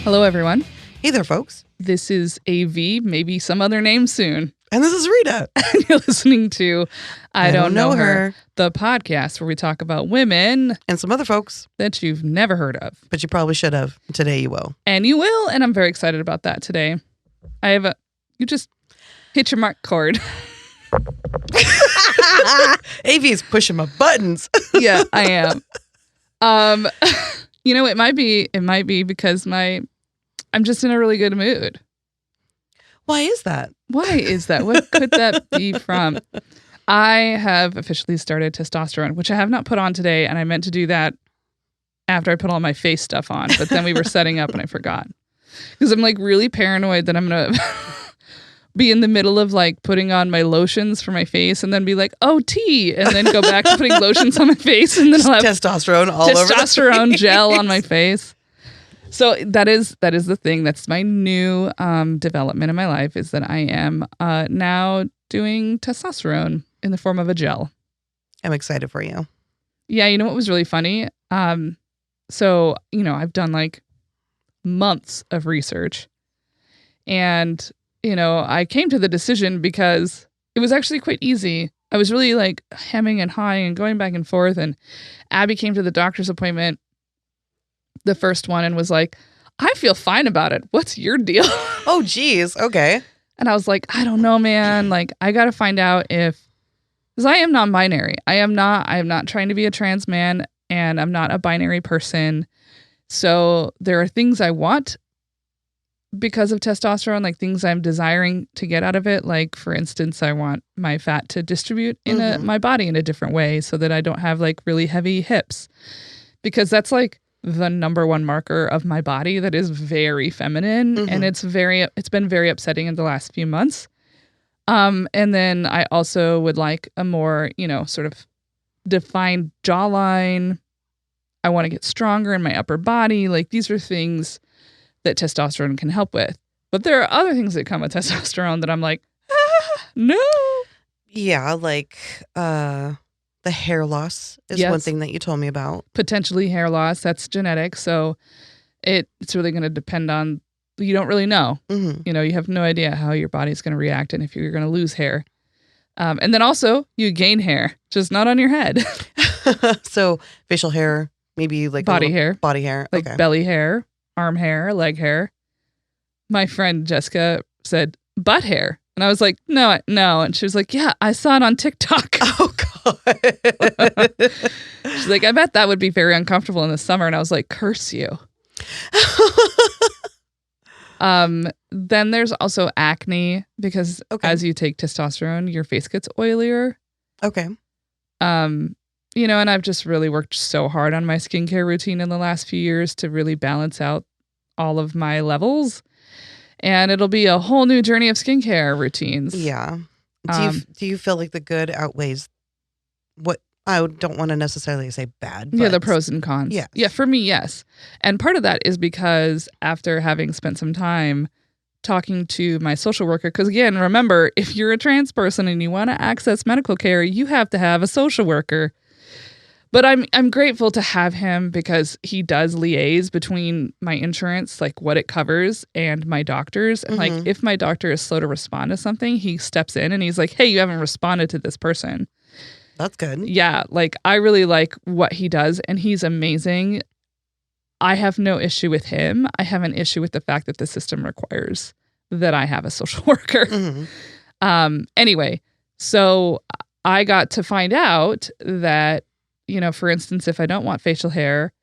Hello, everyone. Hey there, folks. This is AV, maybe some other name soon. And this is Rita. And you're listening to I Don't Know Her, Her, the podcast where we talk about women and some other folks, that you've never heard of. but you probably should have. Today you will. And you will, and I'm very excited about that today. You just hit your mark chord. AV is pushing my buttons. Yeah, I am. It might be because I'm just in a really good mood. Why is that? Why is that? What could that be from? I have officially started testosterone, which I have not put on today, and I meant to do that after I put all my face stuff on, but then we were setting up and I forgot. Because I'm like really paranoid that I'm going to be in the middle of like putting on my lotions for my face and then be like, oh, tea, and then go back to putting lotions on my face and then I'll have testosterone all over testosterone gel on my face. So that is the thing. That's my new development in my life, is that I am now doing testosterone in the form of a gel. I'm excited for you. Yeah, you know what was really funny? So, I've done like months of research. And, I came to the decision because it was actually quite easy. I was really like hemming and hawing and going back and forth. And Abby came to the doctor's appointment, the first one, and was like, I feel fine about it. What's your deal? Oh, geez. Okay. And I was like, I don't know, man. Like, I got to find out because I am non-binary. I am not trying to be a trans man, and I'm not a binary person. So there are things I want because of testosterone, like things I'm desiring to get out of it. Like, for instance, I want my fat to distribute in my body in a different way so that I don't have like really heavy hips, because that's like the number one marker of my body that is very feminine. And it's been very upsetting in the last few months. And then I also would like a more, sort of defined jawline. I want to get stronger in my upper body. Like, these are things that testosterone can help with. But there are other things that come with testosterone that I'm like, no. Yeah, like the hair loss is one thing that you told me about. Potentially hair loss. That's genetic. So it's really going to depend on, you don't really know. You have no idea how your body's going to react and if you're going to lose hair. And then also you gain hair, just not on your head. So facial hair, maybe like body hair, like okay. belly hair, arm hair, leg hair. My friend Jessica said butt hair. And I was like, no. And she was like, yeah, I saw it on TikTok. Oh, God. She's like, I bet that would be very uncomfortable in the summer. And I was like, curse you. Then there's also acne, because as you take testosterone, your face gets oilier. Okay. And I've just really worked so hard on my skincare routine in the last few years to really balance out all of my levels. And it'll be a whole new journey of skincare routines. Yeah. Do you feel like the good outweighs what, I don't want to necessarily say bad, but the pros and cons. Yeah. Yeah, for me, yes. And part of that is because after having spent some time talking to my social worker, because again, remember, if you're a trans person and you want to access medical care, you have to have a social worker. But I'm grateful to have him, because he does liaise between my insurance, like what it covers, and my doctors. And like, if my doctor is slow to respond to something, he steps in and he's like, hey, you haven't responded to this person. That's good. Yeah, like I really like what he does, and he's amazing. I have no issue with him. I have an issue with the fact that the system requires that I have a social worker. Anyway, so I got to find out that, for instance, if I don't want facial hair,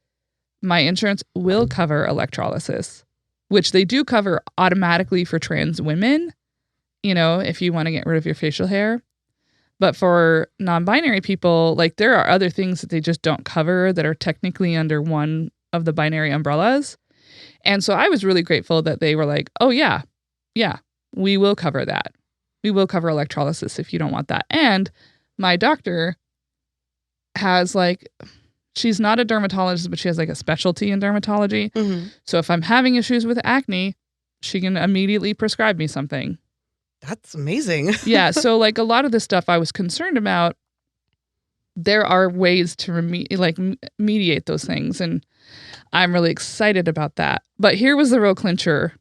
my insurance will cover electrolysis, which they do cover automatically for trans women, if you want to get rid of your facial hair. But for non-binary people, like, there are other things that they just don't cover that are technically under one of the binary umbrellas. And so I was really grateful that they were like, oh, yeah, we will cover that. We will cover electrolysis if you don't want that. And my doctor has she's not a dermatologist, but she has like a specialty in dermatology. So if I'm having issues with acne, she can immediately prescribe me something. That's amazing. Yeah. So like a lot of the stuff I was concerned about there are ways to mediate those things. And I'm really excited about that. But here was the real clincher.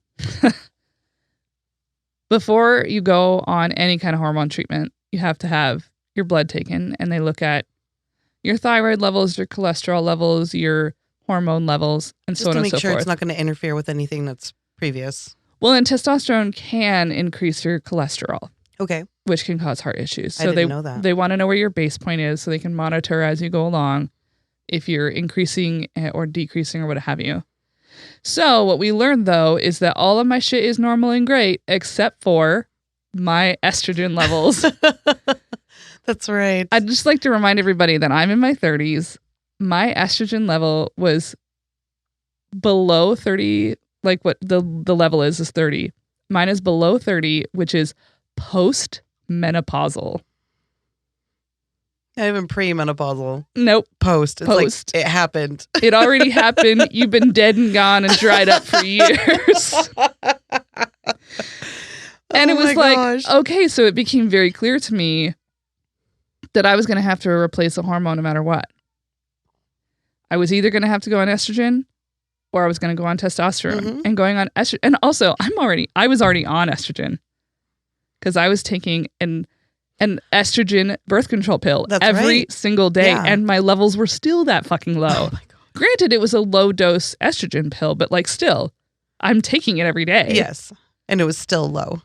Before you go on any kind of hormone treatment, you have to have your blood taken, and they look at your thyroid levels, your cholesterol levels, your hormone levels, and so on and so forth. Just to make sure it's not going to interfere with anything that's previous. Well, and testosterone can increase your cholesterol. Okay. Which can cause heart issues. So I didn't know that. They want to know where your base point is so they can monitor as you go along if you're increasing or decreasing or what have you. So what we learned, though, is that all of my shit is normal and great except for my estrogen levels. That's right. I'd just like to remind everybody that I'm in my 30s. My estrogen level was below 30, like what the level is 30. Mine is below 30, which is post-menopausal. Not even pre-menopausal. Nope. Post. It's post. Like, it happened. It already happened. You've been dead and gone and dried up for years. And it was like, okay, so it became very clear to me that I was going to have to replace a hormone no matter what. I was either going to have to go on estrogen or I was going to go on testosterone. Mm-hmm. And going on estrogen. And also, I was already on estrogen because I was taking an estrogen birth control pill every single day. Yeah. And my levels were still that fucking low. Oh my God. Granted, it was a low dose estrogen pill, but like still, I'm taking it every day. Yes. And it was still low.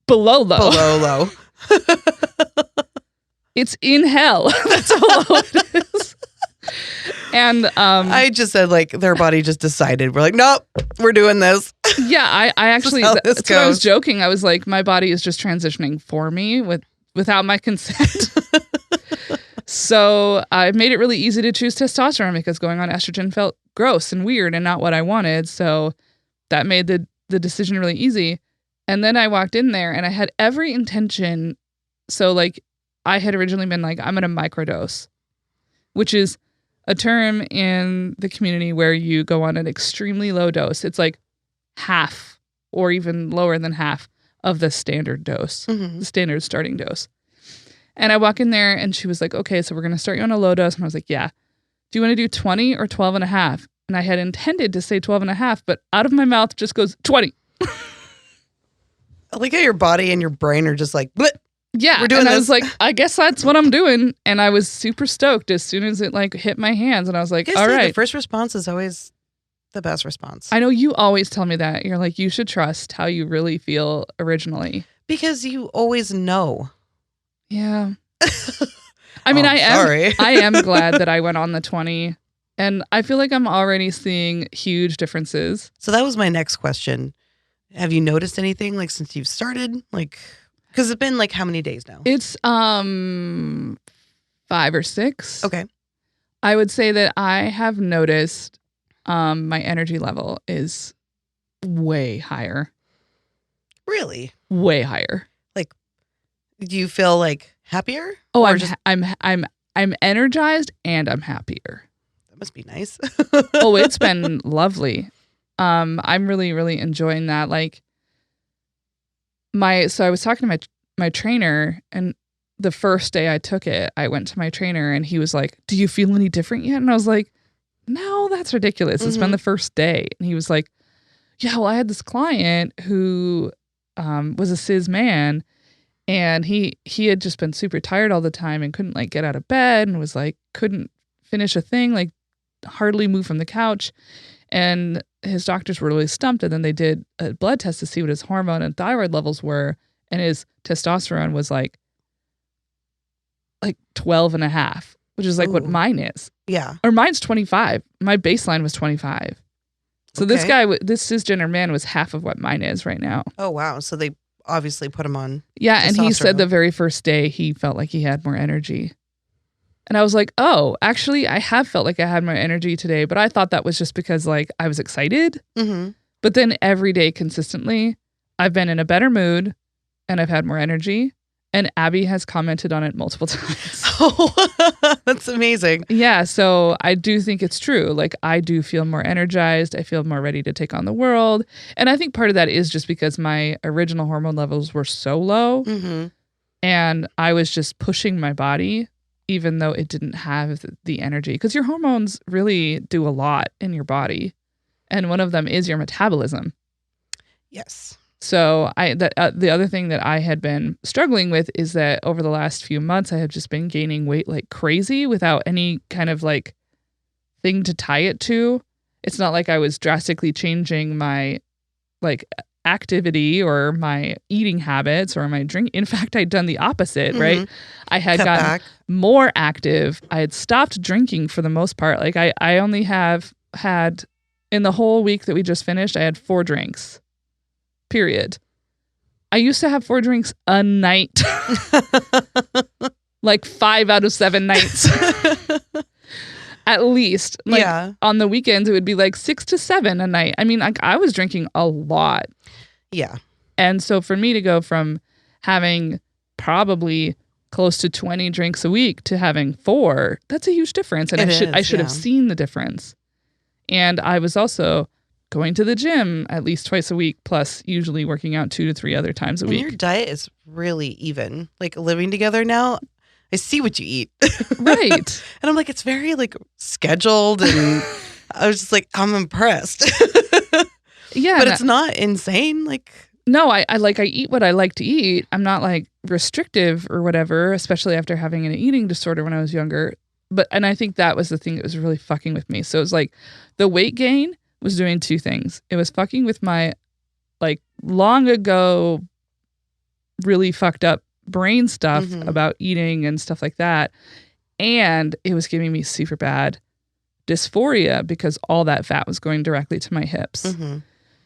Below low. Below low. It's in hell. That's how low it is. And I just said, like, their body just decided. We're like, nope, we're doing this. Yeah, I actually, that's what I was joking. I was like, my body is just transitioning for me without my consent. So I made it really easy to choose testosterone because going on estrogen felt gross and weird and not what I wanted. So that made the decision really easy. And then I walked in there and I had every intention. So like I had originally been like, I'm going to microdose, which is a term in the community where you go on an extremely low dose. It's like half or even lower than half of the standard dose, the standard starting dose. And I walk in there and she was like, okay, so we're going to start you on a low dose. And I was like, yeah. Do you want to do 20 or 12 and a half? And I had intended to say 12 and a half, but out of my mouth just goes 20. I like how your body and your brain are just like, bleh. Yeah. We're doing this. I was like, I guess that's what I'm doing. And I was super stoked as soon as it like hit my hands. And I was like, all right. The first response is always the best response. I know you always tell me that. You're like, you should trust how you really feel originally. Because you always know. Yeah. I mean, I am glad that I went on the 20 and I feel like I'm already seeing huge differences. So that was my next question. Have you noticed anything like since you've started? Like, because it's been like how many days now? It's 5 or 6. Okay. I would say that I have noticed my energy level is way higher. Really? Way higher. Like, do you feel like happier? Oh, I'm energized and I'm happier. That must be nice. Oh, it's been lovely. I'm really, really enjoying that. Like so I was talking to my trainer, and the first day I took it, I went to my trainer and he was like, do you feel any different yet? And I was like, no, that's ridiculous. It's been the first day. And he was like, yeah, well, I had this client who was a cis man, and he had just been super tired all the time and couldn't like get out of bed and was like, couldn't finish a thing, like hardly move from the couch. And his doctors were really stumped. And then they did a blood test to see what his hormone and thyroid levels were. And his testosterone was like 12 and a half, which is like what mine is. Yeah. Or mine's 25. My baseline was 25. So this guy, this cisgender man was half of what mine is right now. Oh, wow. So they obviously put him on. Yeah. And he said the very first day he felt like he had more energy. And I was like, oh, actually, I have felt like I had more energy today, but I thought that was just because like I was excited. Mm-hmm. But then every day consistently, I've been in a better mood and I've had more energy. And Abby has commented on it multiple times. Oh, that's amazing. Yeah. So I do think it's true. Like I do feel more energized. I feel more ready to take on the world. And I think part of that is just because my original hormone levels were so low. Mm-hmm. And I was just pushing my body even though it didn't have the energy. Because your hormones really do a lot in your body. And one of them is your metabolism. Yes. So the other thing that I had been struggling with is that over the last few months, I had just been gaining weight like crazy without any kind of like thing to tie it to. It's not like I was drastically changing my like activity or my eating habits or my drink. In fact, I'd done the opposite, right? I had Cut gotten back. more active. I had stopped drinking for the most part. Like I only have had in the whole week that we just finished, I had 4 drinks. Period. I used to have 4 drinks a night. Like 5 out of 7 nights. At least. Like on the weekends, it would be like 6 to 7 a night. I mean, like I was drinking a lot. Yeah. And so for me to go from having probably close to 20 drinks a week to having 4, that's a huge difference. And I should have seen the difference. And I was also going to the gym at least twice a week, plus usually working out 2 to 3 other times a week. Your diet is really even. Like living together now, I see what you eat. Right. And I'm like, it's very like scheduled. And I was just like, I'm impressed. Yeah. But it's not insane. Like, no, I eat what I like to eat. I'm not like restrictive or whatever, especially after having an eating disorder when I was younger. And I think that was the thing that was really fucking with me. So it was like the weight gain was doing 2 things. It was fucking with my like long ago really fucked up brain stuff about eating and stuff like that. And it was giving me super bad dysphoria because all that fat was going directly to my hips.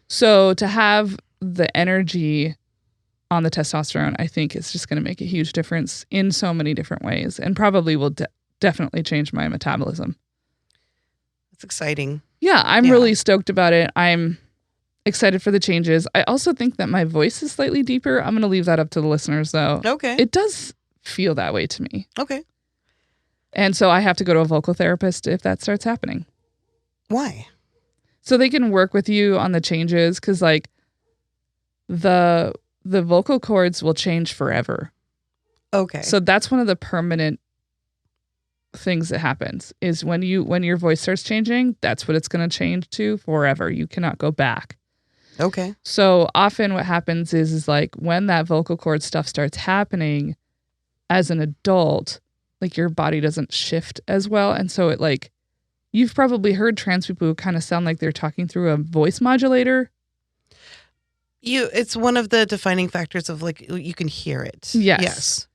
So to have the energy on the testosterone, I think is just going to make a huge difference in so many different ways and probably will definitely change my metabolism. That's exciting. Yeah, I'm really stoked about it. I'm excited for the changes. I also think that my voice is slightly deeper. I'm going to leave that up to the listeners, though. Okay. It does feel that way to me. Okay. And so I have to go to a vocal therapist if that starts happening. Why? So they can work with you on the changes because, like, the vocal cords will change forever. Okay. So that's one of the permanent things that happens is when your voice starts changing, that's what it's going to change to forever. You cannot go back. Okay. So often what happens is like when that vocal cord stuff starts happening as an adult, like your body doesn't shift as well. And so it like, you've probably heard trans people who kind of sound like they're talking through a voice modulator. It's one of the defining factors of like, you can hear it. Yes.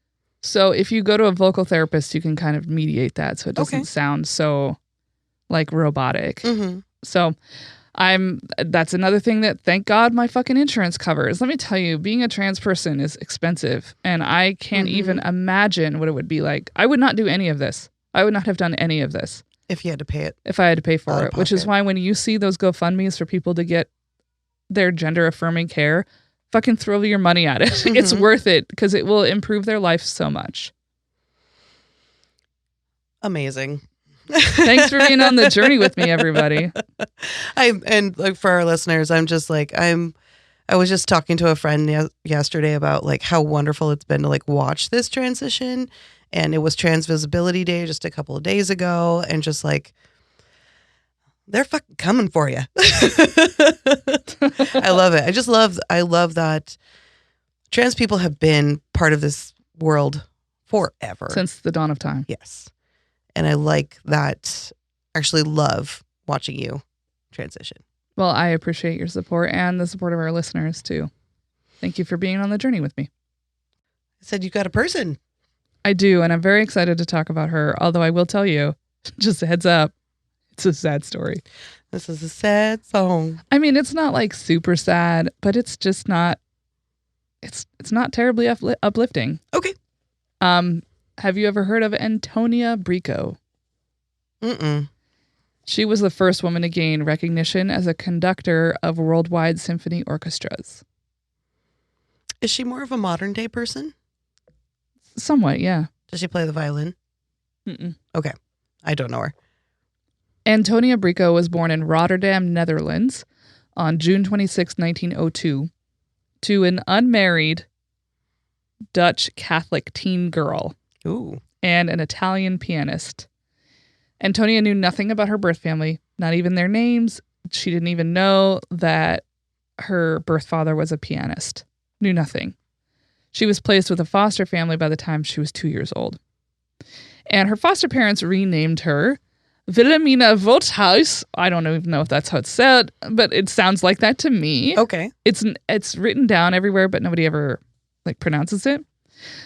So if you go to a vocal therapist, you can kind of mediate that so it doesn't sound so like robotic. So that's another thing that thank God my fucking insurance covers. Let me tell you, being a trans person is expensive and I can't even imagine what it would be like. I would not do any of this. I would not have done any of this. If you had to pay it. If I had to pay for it, which is why when you see those GoFundMes for people to get their gender affirming care, fucking throw your money at it. It's worth it because it will improve their life so much. Amazing. Thanks for being on the journey with me, everybody. And like for our listeners, I'm just like, I was just talking to a friend yesterday about like how wonderful it's been to like watch this transition. And it was Trans Visibility Day just a couple of days ago. And just like, they're fucking coming for you. I love it. I love that trans people have been part of this world forever. Since the dawn of time. Yes. And I like that. Actually love watching you transition. Well, I appreciate your support and the support of our listeners too. Thank you for being on the journey with me. I said you got a person. I do. And I'm very excited to talk about her. Although I will tell you, just a heads up, it's a sad story. This is a sad song. I mean, it's not like super sad, but it's just not, it's not terribly uplifting. Okay. Have you ever heard of Antonia Brico? Mm-mm. She was the first woman to gain recognition as a conductor of worldwide symphony orchestras. Is she more of a modern day person? Somewhat, yeah. Does she play the violin? Mm-mm. Okay. I don't know her. Antonia Brico was born in Rotterdam, Netherlands on June 26, 1902, to an unmarried Dutch Catholic teen girl. Ooh. and an Italian pianist. Antonia knew nothing about her birth family, not even their names. She didn't even know that her birth father was a pianist. Knew nothing. She was placed with a foster family by the time she was 2 years old. And her foster parents renamed her Wilhelmina Wouthuis. I don't even know if that's how it's said, but it sounds like that to me. Okay. It's written down everywhere, but nobody ever pronounces it.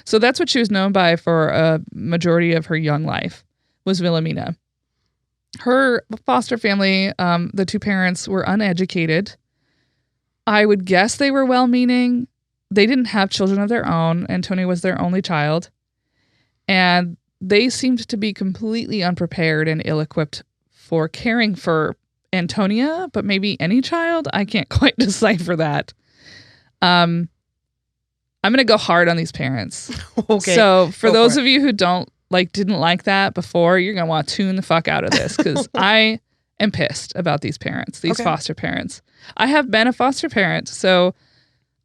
So that's what she was known by for a majority of her young life, was Wilhelmina. Her foster family, the two parents were uneducated. I would guess they were well-meaning. They didn't have children of their own. Antonia was their only child. And they seemed to be completely unprepared and ill-equipped for caring for Antonia, but maybe any child. I can't quite decipher that. I'm going to go hard on these parents. Okay. So for those of you who didn't like that before, you're going to want to tune the fuck out of this, because I am pissed about these parents, these foster parents. I have been a foster parent, so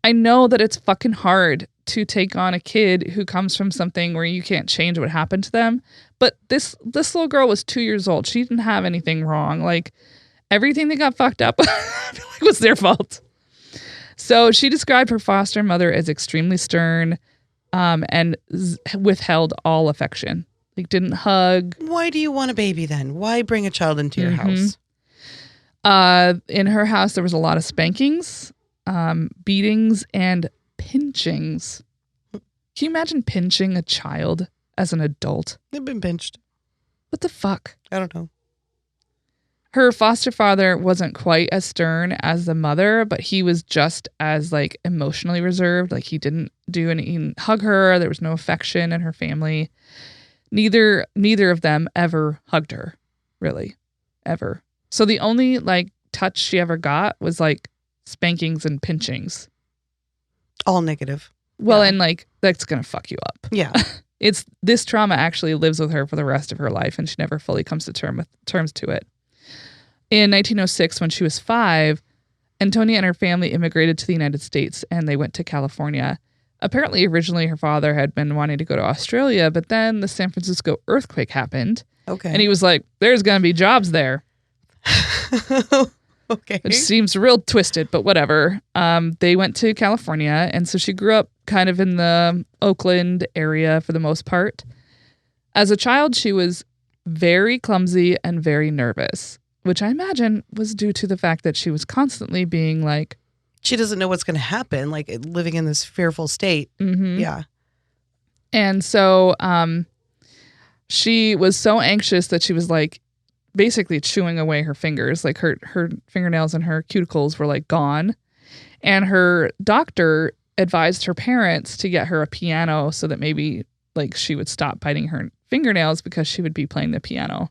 I know that it's fucking hard to take on a kid who comes from something where you can't change what happened to them. But this little girl was 2 years old. She didn't have anything wrong. Like, everything that got fucked up I feel like was their fault. So she described her foster mother as extremely stern, and withheld all affection. Like, didn't hug. Why do you want a baby then? Why bring a child into your house? In her house, there was a lot of spankings, beatings, and pinchings. Can you imagine pinching a child as an adult? They've been pinched. What the fuck? I don't know. Her foster father wasn't quite as stern as the mother, but he was just as emotionally reserved. Like, he didn't hug her. There was no affection in her family. Neither of them ever hugged her, really, ever. So the only touch she ever got was spankings and pinchings. All negative. Well, and that's gonna fuck you up. Yeah. This trauma actually lives with her for the rest of her life, and she never fully comes to terms to it. In 1906, when she was 5, Antonia and her family immigrated to the United States, and they went to California. Apparently, originally her father had been wanting to go to Australia, but then the San Francisco earthquake happened. Okay. And he was like, there's going to be jobs there. Okay. Which seems real twisted, but whatever. They went to California, and so she grew up kind of in the Oakland area for the most part. As a child, she was very clumsy and very nervous, which I imagine was due to the fact that she was constantly being she doesn't know what's going to happen, living in this fearful state. Mm-hmm. Yeah. And so she was so anxious that she was basically chewing away her fingers. Her fingernails and her cuticles were gone. And her doctor advised her parents to get her a piano so that maybe she would stop biting her fingernails because she would be playing the piano.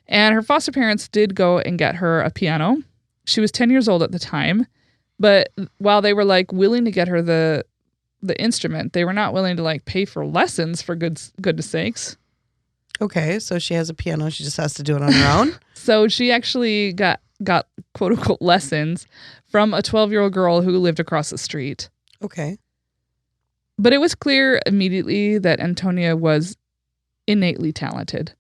And her foster parents did go and get her a piano. She was 10 years old at the time. But while they were willing to get her the instrument, they were not willing to pay for lessons, for goodness sakes. Okay, so she has a piano. She just has to do it on her own. So she actually got quote unquote lessons from a 12-year-old girl who lived across the street. Okay. But it was clear immediately that Antonia was innately talented.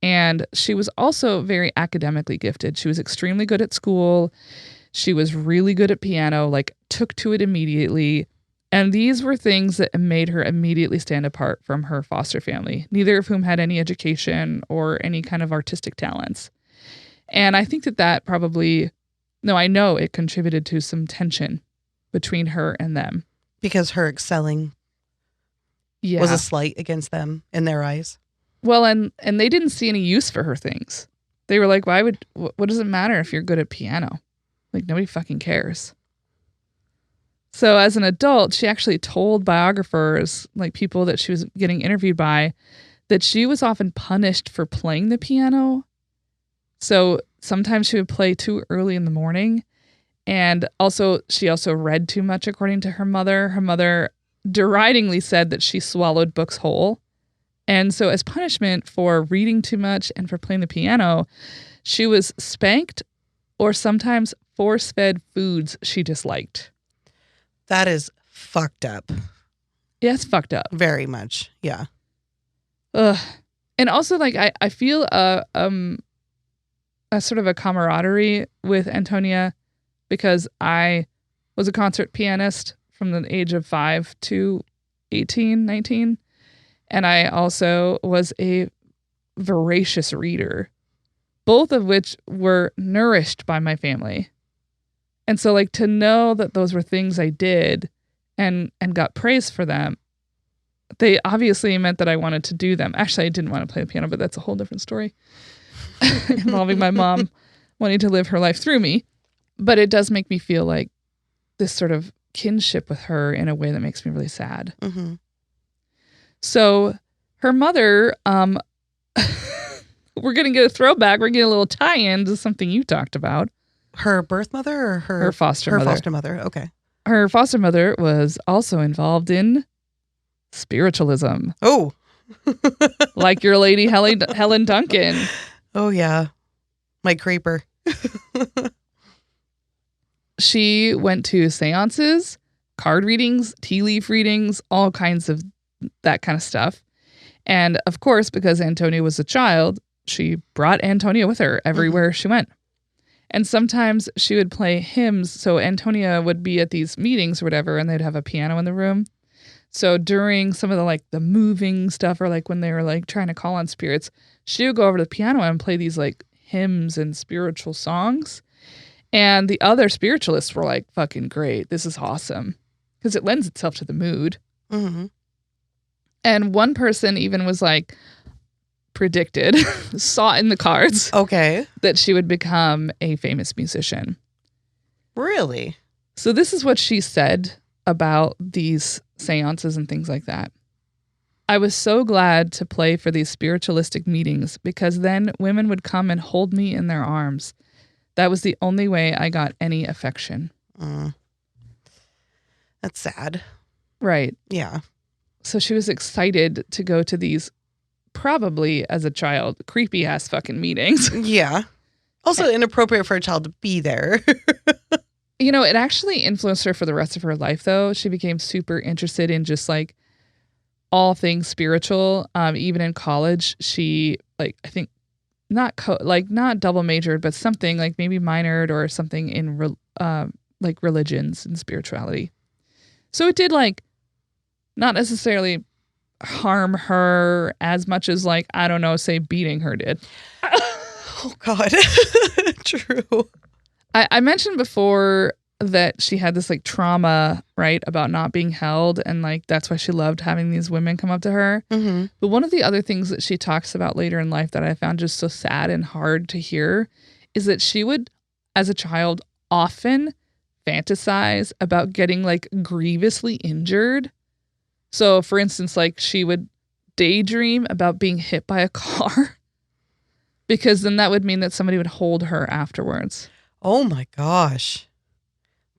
And she was also very academically gifted. She was extremely good at school. She was really good at piano, took to it immediately. And these were things that made her immediately stand apart from her foster family, neither of whom had any education or any kind of artistic talents. And I think that probably, I know it contributed to some tension between her and them. Because her excelling was a slight against them in their eyes. Well, and they didn't see any use for her things. They were like, what does it matter if you're good at piano? Nobody fucking cares. So as an adult, she actually told biographers, people that she was getting interviewed by, that she was often punished for playing the piano. So sometimes she would play too early in the morning. And she also read too much, according to her mother. Her mother deridingly said that she swallowed books whole. And so as punishment for reading too much and for playing the piano, she was spanked or sometimes force-fed foods she disliked. That is fucked up. Yeah, it's fucked up. Very much, yeah. Ugh. And also, like, I feel a sort of a camaraderie with Antonia because I was a concert pianist from the age of 5 to 18, 19. And I also was a voracious reader, both of which were nourished by my family. And so, like, to know that those were things I did and got praise for them, they obviously meant that I wanted to do them. Actually, I didn't want to play the piano, but that's a whole different story involving my mom wanting to live her life through me. But it does make me feel like this sort of kinship with her in a way that makes me really sad. Mm-hmm. So her mother, we're going to get a throwback. We're going to get a little tie-in to something you talked about. Her birth mother or her foster mother? Her foster mother. Okay. Her foster mother was also involved in spiritualism. Oh. Like your lady Helen Duncan. Oh, yeah. My creeper. She went to seances, card readings, tea leaf readings, all kinds of that kind of stuff. And of course, because Antonia was a child, she brought Antonia with her everywhere she went. And sometimes she would play hymns. So Antonia would be at these meetings or whatever, and they'd have a piano in the room. So during some of the like the moving stuff, or like when they were like trying to call on spirits, she would go over to the piano and play these like hymns and spiritual songs. And the other spiritualists were like, fucking great. This is awesome. Because it lends itself to the mood. Mm-hmm. And one person even was like, predicted, saw in the cards, okay, that she would become a famous musician. Really? So this is what she said about these seances and things like that. I was so glad to play for these spiritualistic meetings because then women would come and hold me in their arms. That was the only way I got any affection. That's sad. Right. Yeah. So she was excited to go to these, probably as a child, creepy ass fucking meetings. Yeah. Also inappropriate for a child to be there. You know, it actually influenced her for the rest of her life, though. She became super interested in just like all things spiritual. Even in college, she like, I think not double majored, but something like maybe minored or something in like religions and spirituality. So it did like not necessarily harm her as much as like, I don't know, say beating her did. Oh God. True. I mentioned before that she had this like trauma, right, about not being held, and like that's why she loved having these women come up to her. Mm-hmm. But one of the other things that she talks about later in life that I found just so sad and hard to hear is that she would, as a child, often fantasize about getting like grievously injured. So, for instance, like she would daydream about being hit by a car because then that would mean that somebody would hold her afterwards. Oh my gosh.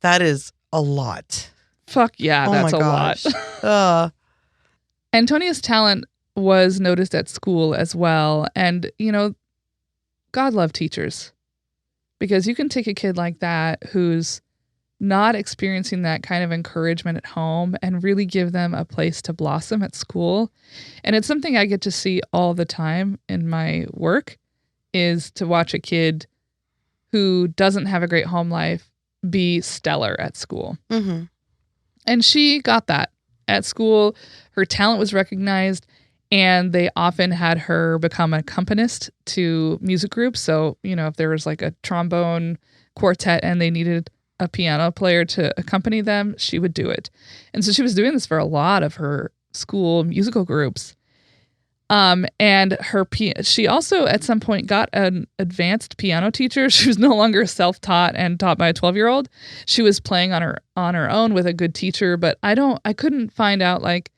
That is a lot. Fuck yeah, that's a lot. Antonia's talent was noticed at school as well. And, you know, God love teachers. Because you can take a kid like that who's not experiencing that kind of encouragement at home and really give them a place to blossom at school. And it's something I get to see all the time in my work, is to watch a kid who doesn't have a great home life be stellar at school. Mm-hmm. And she got that at school. Her talent was recognized, and they often had her become an accompanist to music groups. So, you know, if there was like a trombone quartet and they needed a piano player to accompany them, she would do it. And so she was doing this for a lot of her school musical groups. And she also at some point got an advanced piano teacher. She was no longer self-taught and taught by a 12-year-old. She was playing on her own with a good teacher, but I couldn't find out like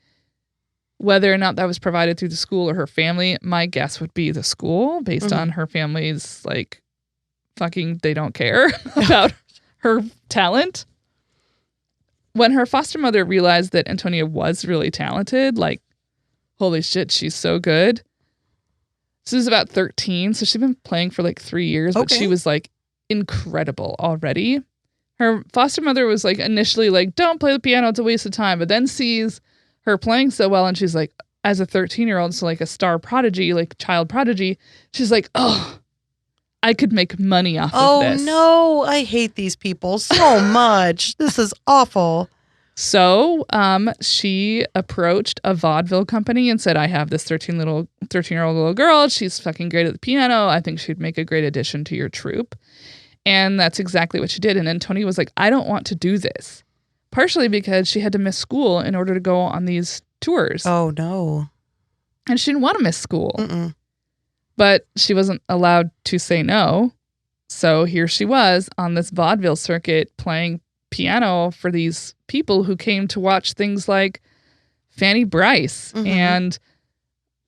whether or not that was provided through the school or her family. My guess would be the school, based on her family's like fucking, they don't care about her talent. When her foster mother realized that Antonia was really talented, like, holy shit, she's so good. She was about 13, so she'd been playing for like 3 years, but she was like incredible already. Her foster mother was like initially like, don't play the piano, it's a waste of time, but then sees her playing so well and she's like, as a 13-year-old, so like a star prodigy, like child prodigy, she's like, oh, I could make money off of this. Oh no, I hate these people so much. This is awful. So she approached a vaudeville company and said, I have this 13-year-old little girl. She's fucking great at the piano. I think she'd make a great addition to your troupe. And that's exactly what she did. And Antonia was like, I don't want to do this. Partially because she had to miss school in order to go on these tours. Oh, no. And she didn't want to miss school. Mm-mm. But she wasn't allowed to say no. So here she was on this vaudeville circuit playing piano for these people who came to watch things like Fanny Bryce. Mm-hmm. And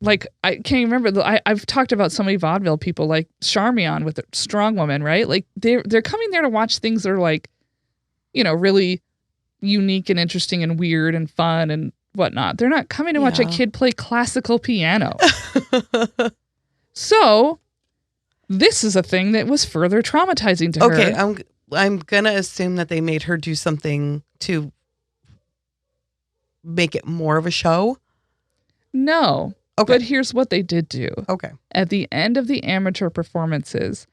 like, I can't remember. I've talked about so many vaudeville people like Charmian with Strong Woman, right? Like they're coming there to watch things that are like, you know, really unique and interesting and weird and fun and whatnot. They're not coming to watch a kid play classical piano. So this is a thing that was further traumatizing to her. Okay, I'm gonna assume that they made her do something to make it more of a show. No. Okay. But here's what they did do. Okay. At the end of the amateur performances,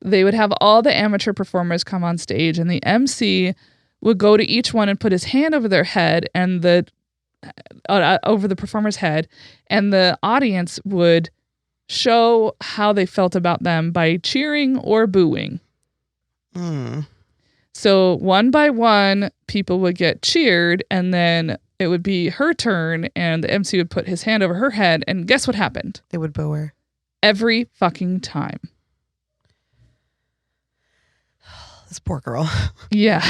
they would have all the amateur performers come on stage, and the MC would go to each one and put his hand over their head and over the performer's head, and the audience would show how they felt about them by cheering or booing. So one by one, people would get cheered, and then it would be her turn, and the MC would put his hand over her head, and guess what happened? They would boo her. Every fucking time. This poor girl. Yeah.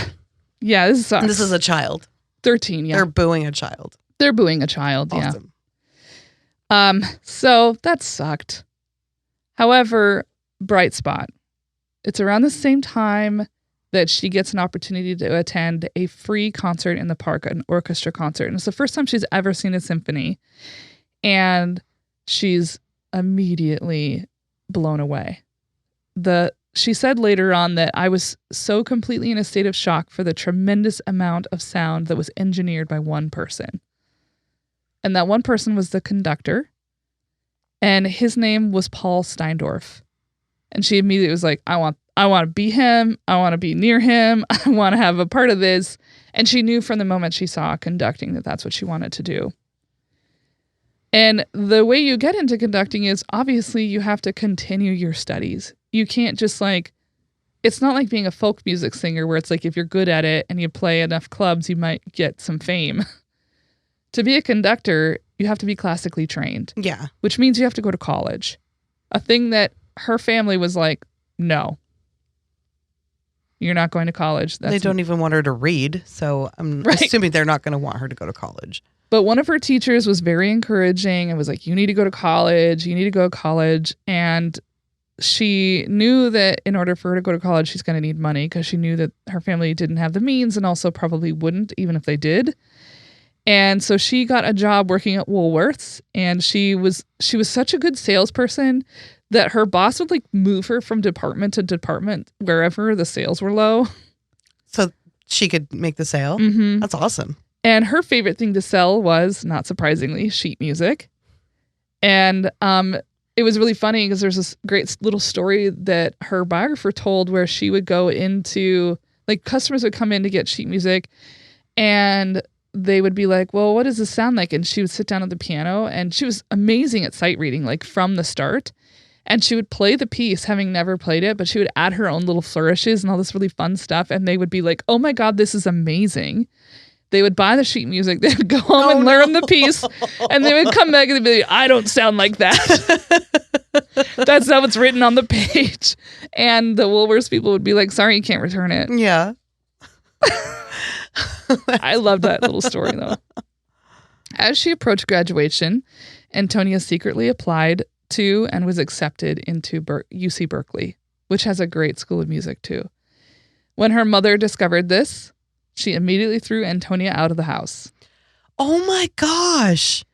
Yeah, this sucks. And this is a child. 13, yeah. They're booing a child. They're booing a child, Awesome. yeah. So that sucked. However, bright spot. It's around the same time that she gets an opportunity to attend a free concert in the park, an orchestra concert. And it's the first time she's ever seen a symphony. And she's immediately blown away. She said later on that I was so completely in a state of shock for the tremendous amount of sound that was engineered by one person. And that one person was the conductor. And his name was Paul Steindorf. And she immediately was like, I want to be him. I want to be near him. I want to have a part of this. And she knew from the moment she saw conducting that that's what she wanted to do. And the way you get into conducting is obviously you have to continue your studies. You can't just it's not like being a folk music singer where it's like if you're good at it and you play enough clubs, you might get some fame. To be a conductor, you have to be classically trained. Yeah. Which means you have to go to college. A thing that her family was like, no. You're not going to college. They don't even want her to read, so I'm assuming they're not going to want her to go to college. But one of her teachers was very encouraging and was like, you need to go to college. You need to go to college. And she knew that in order for her to go to college, she's going to need money because she knew that her family didn't have the means and also probably wouldn't, even if they did. And so she got a job working at Woolworths, and she was such a good salesperson that her boss would move her from department to department wherever the sales were low. So she could make the sale? Mm-hmm. That's awesome. And her favorite thing to sell was, not surprisingly, sheet music. And it was really funny because there's this great little story that her biographer told where she would go into, customers would come in to get sheet music, and they would be like, well, what does this sound like? And she would sit down at the piano, and she was amazing at sight reading, from the start. And she would play the piece, having never played it, but she would add her own little flourishes and all this really fun stuff. And they would be like, oh my God, this is amazing. They would buy the sheet music. They would go home and learn the piece. And they would come back and they'd be like, I don't sound like that. That's not what's written on the page. And the Woolworths people would be like, sorry, you can't return it. Yeah. I love that little story, though. As she approached graduation, Antonia secretly applied to and was accepted into UC Berkeley, which has a great school of music, too. When her mother discovered this, she immediately threw Antonia out of the house. Oh, my gosh.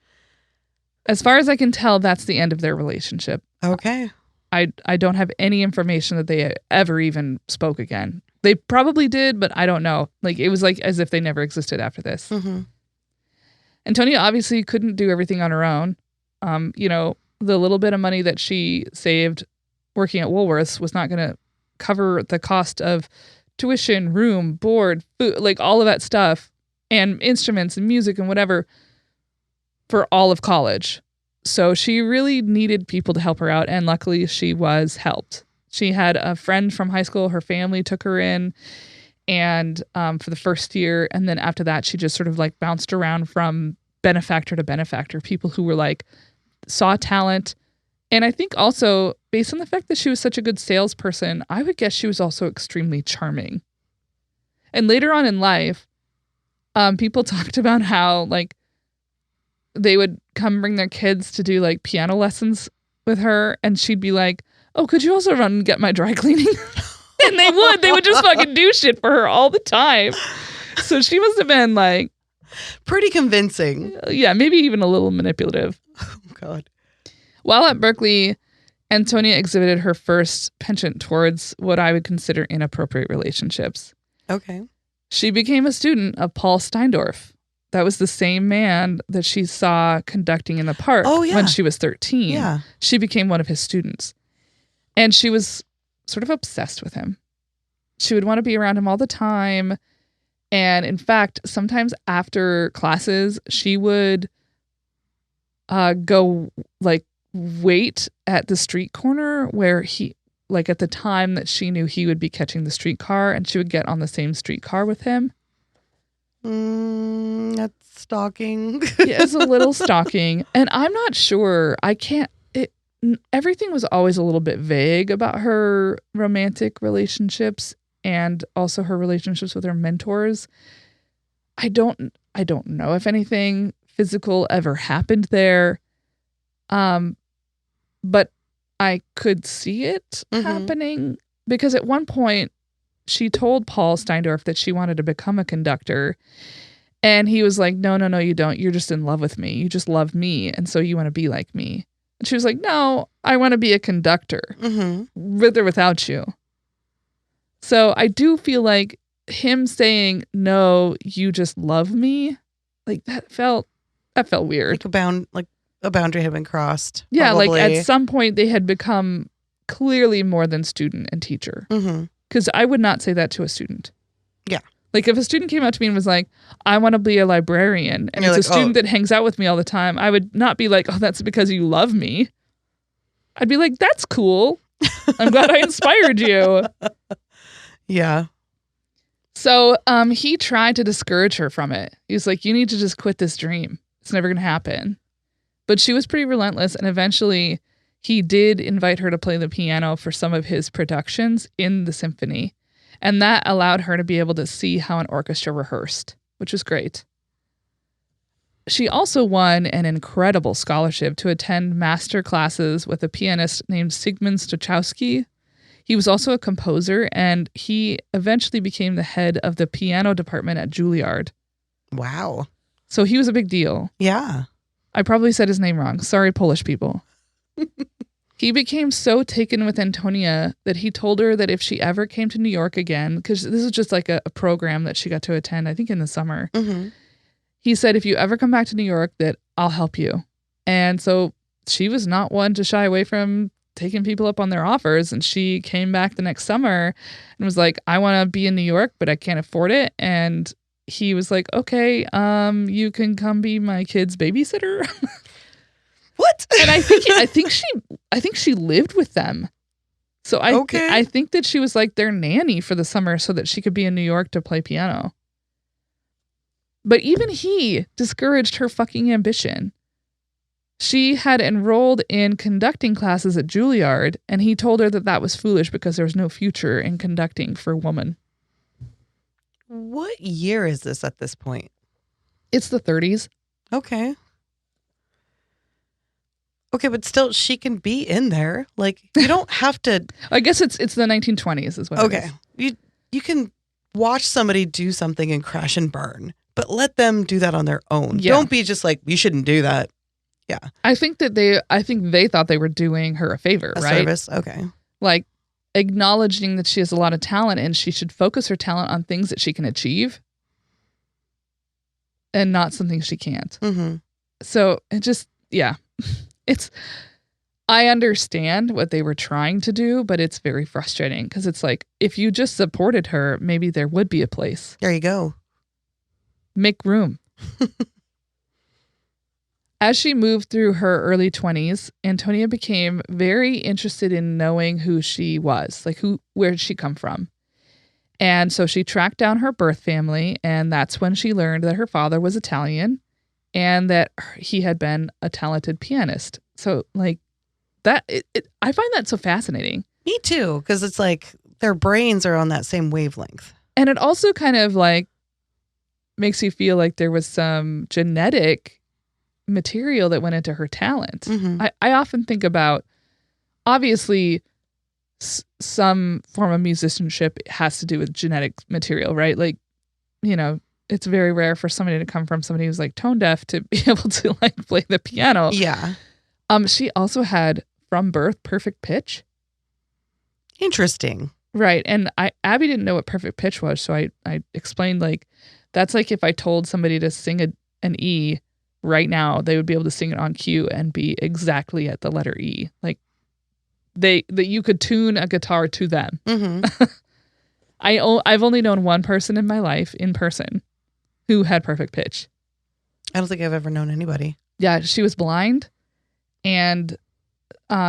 As far as I can tell, that's the end of their relationship. Okay. I don't have any information that they ever even spoke again. They probably did, but I don't know. It was as if they never existed after this. Mm-hmm. Antonia obviously couldn't do everything on her own. The little bit of money that she saved working at Woolworths was not going to cover the cost of tuition, room, board, food, like all of that stuff, and instruments and music and whatever for all of college. So she really needed people to help her out, and luckily she was helped. She had a friend from high school. Her family took her in, and for the first year, and then after that, she just sort of like bounced around from benefactor to benefactor. People who were like saw talent, and I think also based on the fact that she was such a good salesperson, I would guess she was also extremely charming. And later on in life, people talked about how like they would come bring their kids to do like piano lessons with her, and she'd be like, "Oh, could you also run and get my dry cleaning?" And they would just fucking do shit for her all the time. So she must have been like pretty convincing. Yeah, maybe even a little manipulative. Oh God. While at Berkeley, Antonia exhibited her first penchant towards what I would consider inappropriate relationships. Okay. She became a student of Paul Steindorf. That was the same man that she saw conducting in the park when she was 13. Yeah. She became one of his students. And she was sort of obsessed with him. She would want to be around him all the time. And in fact, sometimes after classes, she would go like wait at the street corner where he, like at the time that she knew he would be catching the streetcar, and she would get on the same streetcar with him. That's stalking. Yeah, it's a little stalking. And I'm not sure. Everything was always a little bit vague about her romantic relationships and also her relationships with her mentors. I don't know if anything physical ever happened there. But I could see it happening, because at one point she told Paul Steindorf that she wanted to become a conductor. And he was like, no, you don't. You're just in love with me. You just love me. And so you want to be like me. And she was like, no, I want to be a conductor with or without you. So I do feel like him saying, no, you just love me, like that felt weird. Like a boundary had been crossed. Yeah, probably. like at some point they had become clearly more than student and teacher. Because I would not say that to a student. Yeah. Like if a student came up to me and was like, I want to be a librarian, and it's like, a student that hangs out with me all the time, I would not be like, oh, that's because you love me. I'd be like, that's cool. I'm glad I inspired you. Yeah. So he tried to discourage her from it. He was like, you need to just quit this dream. It's never going to happen. But she was pretty relentless, and eventually he did invite her to play the piano for some of his productions in the symphony. And that allowed her to be able to see how an orchestra rehearsed, which was great. She also won an incredible scholarship to attend master classes with a pianist named Sigmund Stokowski. He was also a composer, and he eventually became the head of the piano department at Juilliard. Wow. So he was a big deal. Yeah. I probably said his name wrong. Sorry, Polish people. He became so taken with Antonia that he told her that if she ever came to New York again, because this was just like a program that she got to attend, I think in the summer. He said, if you ever come back to New York, that I'll help you. And so she was not one to shy away from taking people up on their offers. And she came back the next summer and was like, I want to be in New York, but I can't afford it. And he was like, okay, you can come be my kid's babysitter. What? And I think she lived with them. So I think that she was like their nanny for the summer so that she could be in New York to play piano. But even he discouraged her fucking ambition. She had enrolled in conducting classes at Juilliard, and he told her that that was foolish because there was no future in conducting for a woman. What year is this at this point? It's the 30s. Okay. Okay, but still, she can be in there. Like, you don't have to. I guess it's the 1920s is what it is. You can watch somebody do something and crash and burn, but let them do that on their own. Yeah. Don't be just like, you shouldn't do that. Yeah. I think they thought they were doing her a favor, right? Service. Okay. Like acknowledging that she has a lot of talent and she should focus her talent on things that she can achieve. and not something she can't. Mm-hmm. So it just, yeah, I understand what they were trying to do, but it's very frustrating because it's like, if you just supported her, maybe there would be a place. There you go. Make room. As she moved through her early 20s, Antonia became very interested in knowing who she was, like where did she come from? And so she tracked down her birth family, and that's when she learned that her father was Italian and that he had been a talented pianist. So like that, I find that so fascinating. Me too, because it's like their brains are on that same wavelength. And it also kind of like makes you feel like there was some genetic material that went into her talent. Mm-hmm. I often think about, obviously, some form of musicianship has to do with genetic material, right? Like, you know, it's very rare for somebody to come from somebody who's like tone deaf to be able to like play the piano. Yeah. She also had from birth perfect pitch. Interesting. Right. And Abby didn't know what perfect pitch was, so I explained like that's like if I told somebody to sing an E right now, they would be able to sing it on cue and be exactly at the letter E. Like that you could tune a guitar to them. Mm-hmm. I've only known one person in my life in person who had perfect pitch. I don't think I've ever known anybody. Yeah, she was blind, and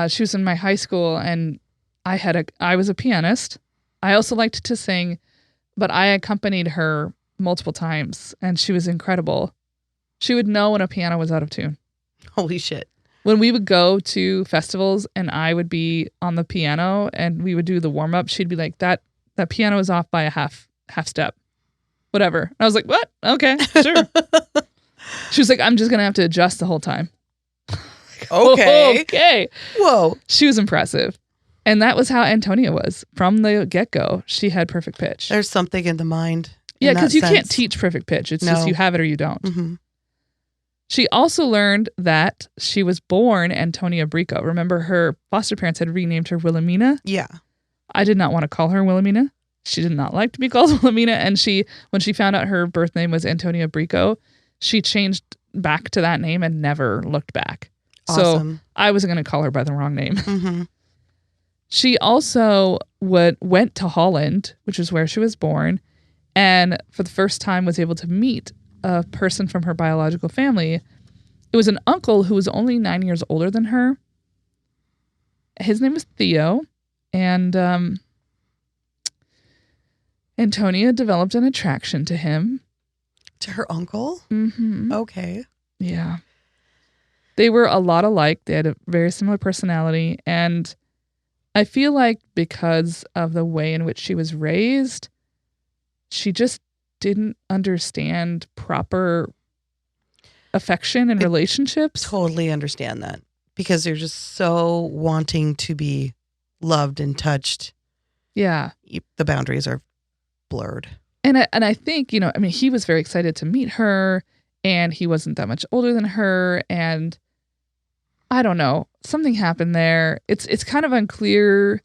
she was in my high school, and I was a pianist. I also liked to sing, but I accompanied her multiple times, and she was incredible. She would know when a piano was out of tune. Holy shit. When we would go to festivals and I would be on the piano and we would do the warm up, she'd be like, that piano is off by a half step. Whatever. And I was like, what? Okay, sure. She was like, I'm just going to have to adjust the whole time. Okay. Okay. Whoa. She was impressive. And that was how Antonia was. From the get-go, she had perfect pitch. There's something in the mind. Yeah, because you can't teach perfect pitch. It's just you have it or you don't. Mm-hmm. She also learned that she was born Antonia Brico. Remember, her foster parents had renamed her Wilhelmina? Yeah. I did not want to call her Wilhelmina. She did not like to be called Wilhelmina. And when she found out her birth name was Antonia Brico, she changed back to that name and never looked back. Awesome. So I wasn't going to call her by the wrong name. Mm-hmm. She also went to Holland, which is where she was born, and for the first time was able to meet a person from her biological family. It was an uncle who was only 9 years older than her. His name was Theo, and Antonia developed an attraction to him. To her uncle? Mm-hmm. Okay. Yeah. They were a lot alike. They had a very similar personality, and I feel like because of the way in which she was raised, she just didn't understand proper affection and relationships. Totally understand that, because they're just so wanting to be loved and touched. Yeah. The boundaries are blurred. And I think, I mean, he was very excited to meet her, and he wasn't that much older than her, and I don't know, something happened there. It's kind of unclear.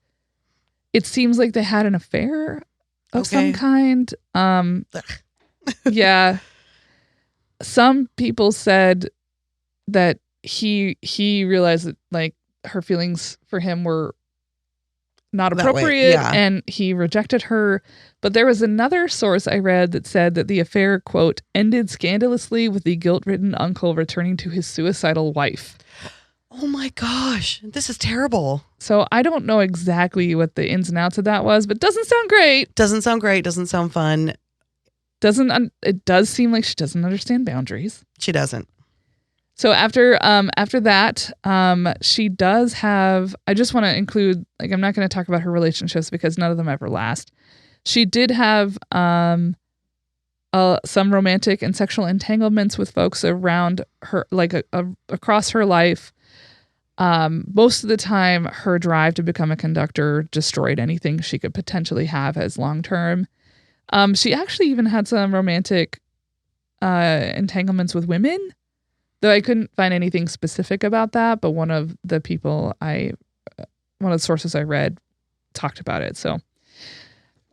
It seems like they had an affair of some kind. Yeah. Some people said that he realized that like her feelings for him were not appropriate, and he rejected her. But there was another source I read that said that the affair, quote, ended scandalously with the guilt-ridden uncle returning to his suicidal wife. Oh my gosh, this is terrible. So I don't know exactly what the ins and outs of that was, but doesn't sound great. Doesn't sound great. Doesn't sound fun. It does seem like she doesn't understand boundaries. She doesn't. So after that, she does have, I just want to include, like, I'm not going to talk about her relationships because none of them ever last. She did have some romantic and sexual entanglements with folks around her, like across her life. Most of the time, her drive to become a conductor destroyed anything she could potentially have as long-term. She actually even had some romantic entanglements with women, though I couldn't find anything specific about that. But one of the sources I read talked about it. So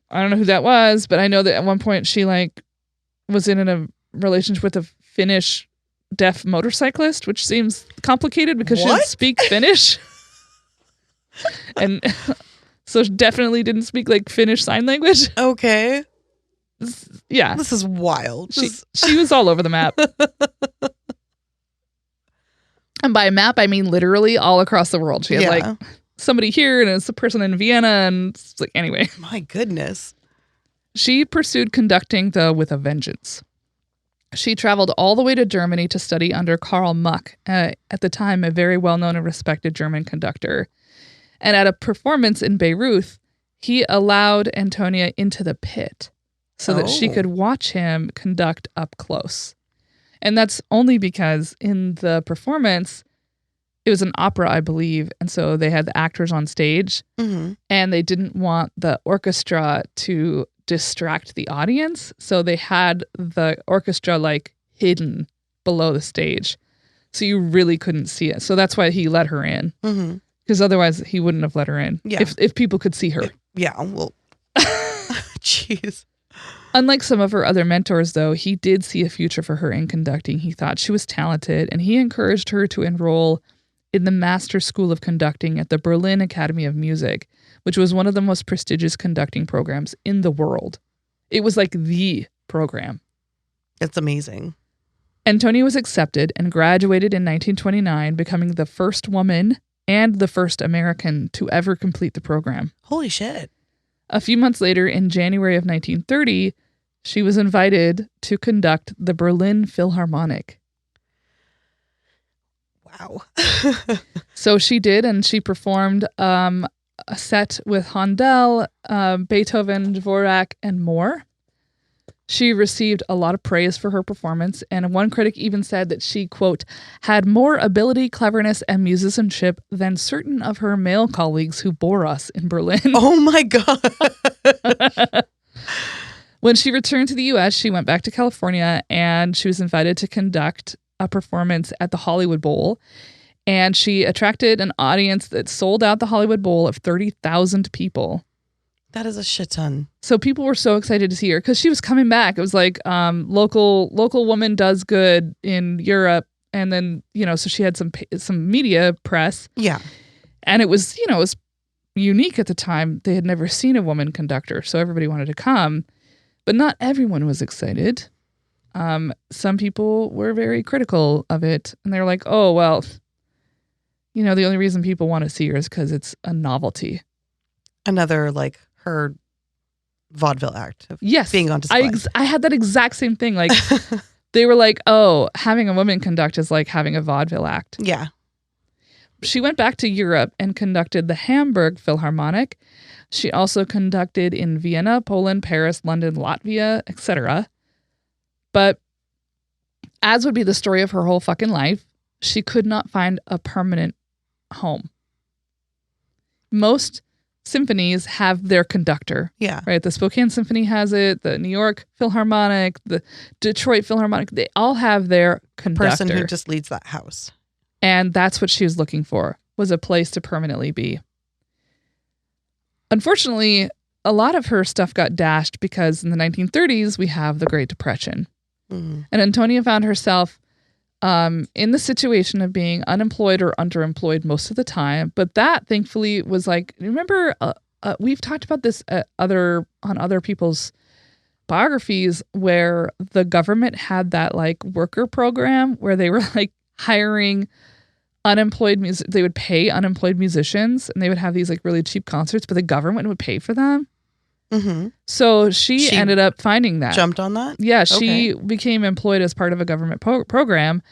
I don't know who that was, but I know that at one point she like was in a relationship with a Finnish deaf motorcyclist, which seems complicated because she didn't speak Finnish. And so she definitely didn't speak like Finnish sign language. Okay. Yeah. This is wild. She was all over the map. And by map, I mean literally all across the world. She had like somebody here and it's a person in Vienna. And it's like, anyway. My goodness. She pursued conducting, though, with a vengeance. She traveled all the way to Germany to study under Karl Muck, at the time a very well-known and respected German conductor. And at a performance in Bayreuth, he allowed Antonia into the pit so that she could watch him conduct up close. And that's only because in the performance, it was an opera, I believe. And so they had the actors on stage and they didn't want the orchestra to distract the audience. So they had the orchestra like hidden below the stage. So you really couldn't see it. So that's why he let her in. Because otherwise he wouldn't have let her in if people could see her. Yeah. Well, jeez. Unlike some of her other mentors, though, he did see a future for her in conducting. He thought she was talented, and he encouraged her to enroll in the Master School of Conducting at the Berlin Academy of Music, which was one of the most prestigious conducting programs in the world. It was like the program. It's amazing. Antonia was accepted and graduated in 1929, becoming the first woman and the first American to ever complete the program. Holy shit. A few months later, in January of 1930, she was invited to conduct the Berlin Philharmonic. Wow. So she did, and she performed a set with Handel, Beethoven, Dvorak, and more. She received a lot of praise for her performance, and one critic even said that she, quote, had more ability, cleverness, and musicianship than certain of her male colleagues who bore us in Berlin. Oh my God. When she returned to the U.S., she went back to California, and she was invited to conduct a performance at the Hollywood Bowl. And she attracted an audience that sold out the Hollywood Bowl of 30,000 people. That is a shit ton. So people were so excited to see her because she was coming back. It was like local woman does good in Europe. And then, so she had some media press. Yeah. And it was, it was unique at the time. They had never seen a woman conductor. So everybody wanted to come. But not everyone was excited. Some people were very critical of it. And they were like, oh, well, the only reason people want to see her is because it's a novelty. Another, like, her vaudeville act of yes, being on display. I had that exact same thing. Like, they were like, oh, having a woman conduct is like having a vaudeville act. Yeah. She went back to Europe and conducted the Hamburg Philharmonic. She also conducted in Vienna, Poland, Paris, London, Latvia, etc. But as would be the story of her whole fucking life, she could not find a permanent home. Most symphonies have their conductor. Yeah. Right? The Spokane Symphony has it, the New York Philharmonic, the Detroit Philharmonic, they all have their conductor. Person who just leads that house. And that's what she was looking for, was a place to permanently be. Unfortunately, a lot of her stuff got dashed because in the 1930s, we have the Great Depression. And Antonia found herself in the situation of being unemployed or underemployed most of the time. But that, thankfully, was like, remember, we've talked about this on other people's biographies where the government had that like worker program where they were like hiring unemployed music. They would pay unemployed musicians and they would have these like really cheap concerts, but the government would pay for them. So she ended up finding that. Jumped on that? Yeah, she became employed as part of a government program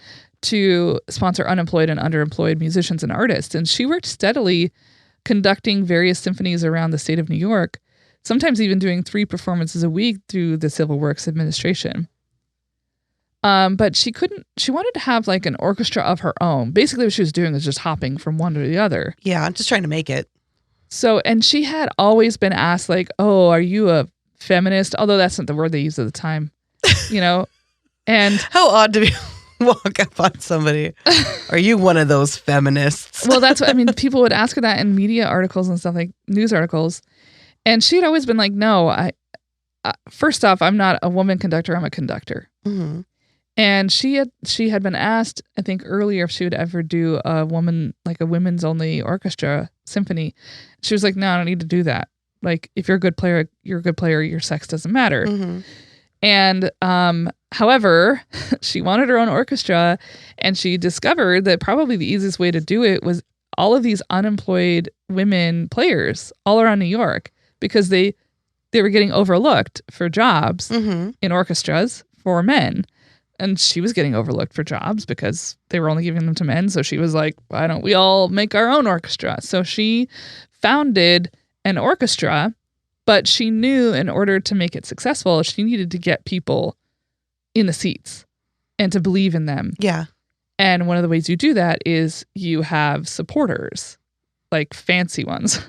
to sponsor unemployed and underemployed musicians and artists. And she worked steadily conducting various symphonies around the state of New York, sometimes even doing 3 performances a week through the Civil Works Administration. But she wanted to have like an orchestra of her own. Basically what she was doing was just hopping from one to the other. Yeah, just trying to make it. So, and she had always been asked like, oh, are you a feminist? Although that's not the word they used at the time, and how odd to walk up on somebody. Are you one of those feminists? Well, that's what, people would ask her that in media articles and stuff, like news articles. And she'd always been like, no, first off, I'm not a woman conductor. I'm a conductor. And she had been asked, I think earlier, if she would ever do a women's only orchestra symphony. She was like, no, I don't need to do that. Like, if you're a good player, you're a good player. Your sex doesn't matter. Mm-hmm. And however, she wanted her own orchestra, and she discovered that probably the easiest way to do it was all of these unemployed women players all around New York, because they were getting overlooked for jobs Mm-hmm. in orchestras for men. And she was getting overlooked for jobs because they were only giving them to men. So she was like, why don't we all make our own orchestra? So she founded an orchestra, but she knew in order to make it successful, she needed to get people in the seats and to believe in them. Yeah. And one of the ways you do that is you have supporters, like fancy ones.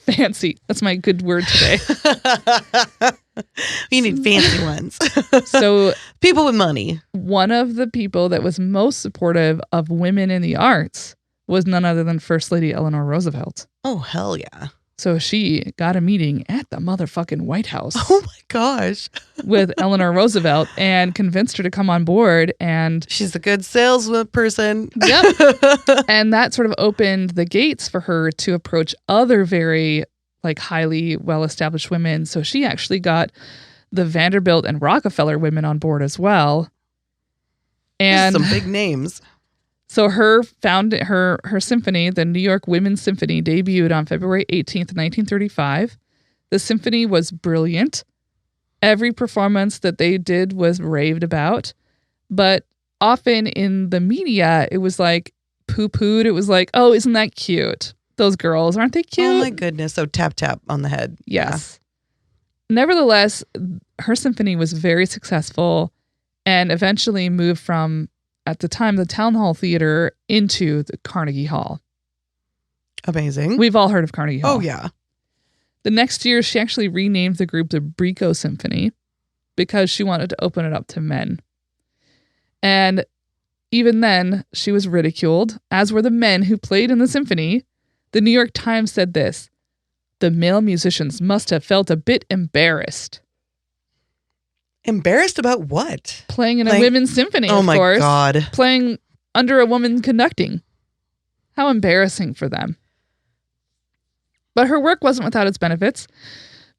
Fancy. That's my good word today. You need fancy ones. So people with money. one of the people that was most supportive of women in the arts was none other than First Lady Eleanor Roosevelt. Oh, hell yeah. So she got a meeting at the motherfucking White House Oh my gosh. with Eleanor Roosevelt and convinced her to come on board. And She's a good salesperson. yep. And that sort of opened the gates for her to approach other very like highly well-established women. So she actually got the Vanderbilt and Rockefeller women on board as well. And some big names. so her symphony, the New York Women's Symphony, debuted on February 18th, 1935. The symphony was brilliant. Every performance that they did was raved about. But often in the media, it was like poo-pooed. It was like, oh, isn't that cute? Those girls, aren't they cute? Oh my goodness. So tap tap on the head. Yes. Nevertheless, her symphony was very successful and eventually moved from, at the time, the Town Hall Theater into the Carnegie Hall. Amazing. We've all heard of Carnegie Hall. Oh, yeah. The next year, she actually renamed the group the Brico Symphony because she wanted to open it up to men. And even then, she was ridiculed, as were the men who played in the symphony. The New York Times said this: the male musicians must have felt a bit embarrassed. Embarrassed about what? Playing in a women's symphony, oh of course. Oh my God. Playing under a woman conducting. How embarrassing for them. But her work wasn't without its benefits,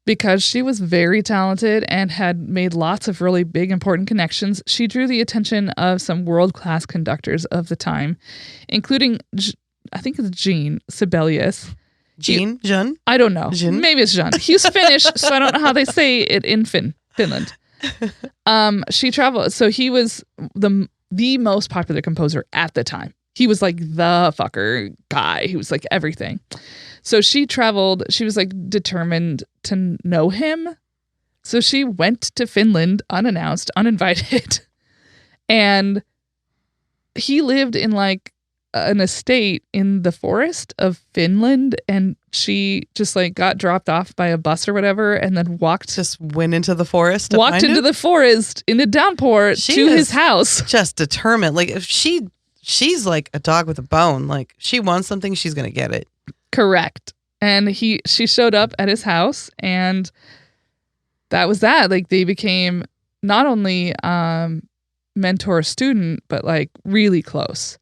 because she was very talented and had made lots of really big, important connections. She drew the attention of some world-class conductors of the time, including, I think it's Jean Sibelius. Jean? I don't know. Jean? Maybe it's Jean. He's Finnish, so I don't know how they say it in Finland. She traveled, so he was the most popular composer at the time. He was like the fucker guy. He was like everything. So she traveled, she was like determined to know him. So she went to Finland unannounced, uninvited. And he lived in like an estate in the forest of Finland, and she just like got dropped off by a bus or whatever, and then just went into the forest. Walked into the forest in a downpour to his house. Just determined. Like if she's like a dog with a bone. Like she wants something, she's gonna get it. Correct. And she showed up at his house, and that was that. Like they became not only mentor student, but like really close.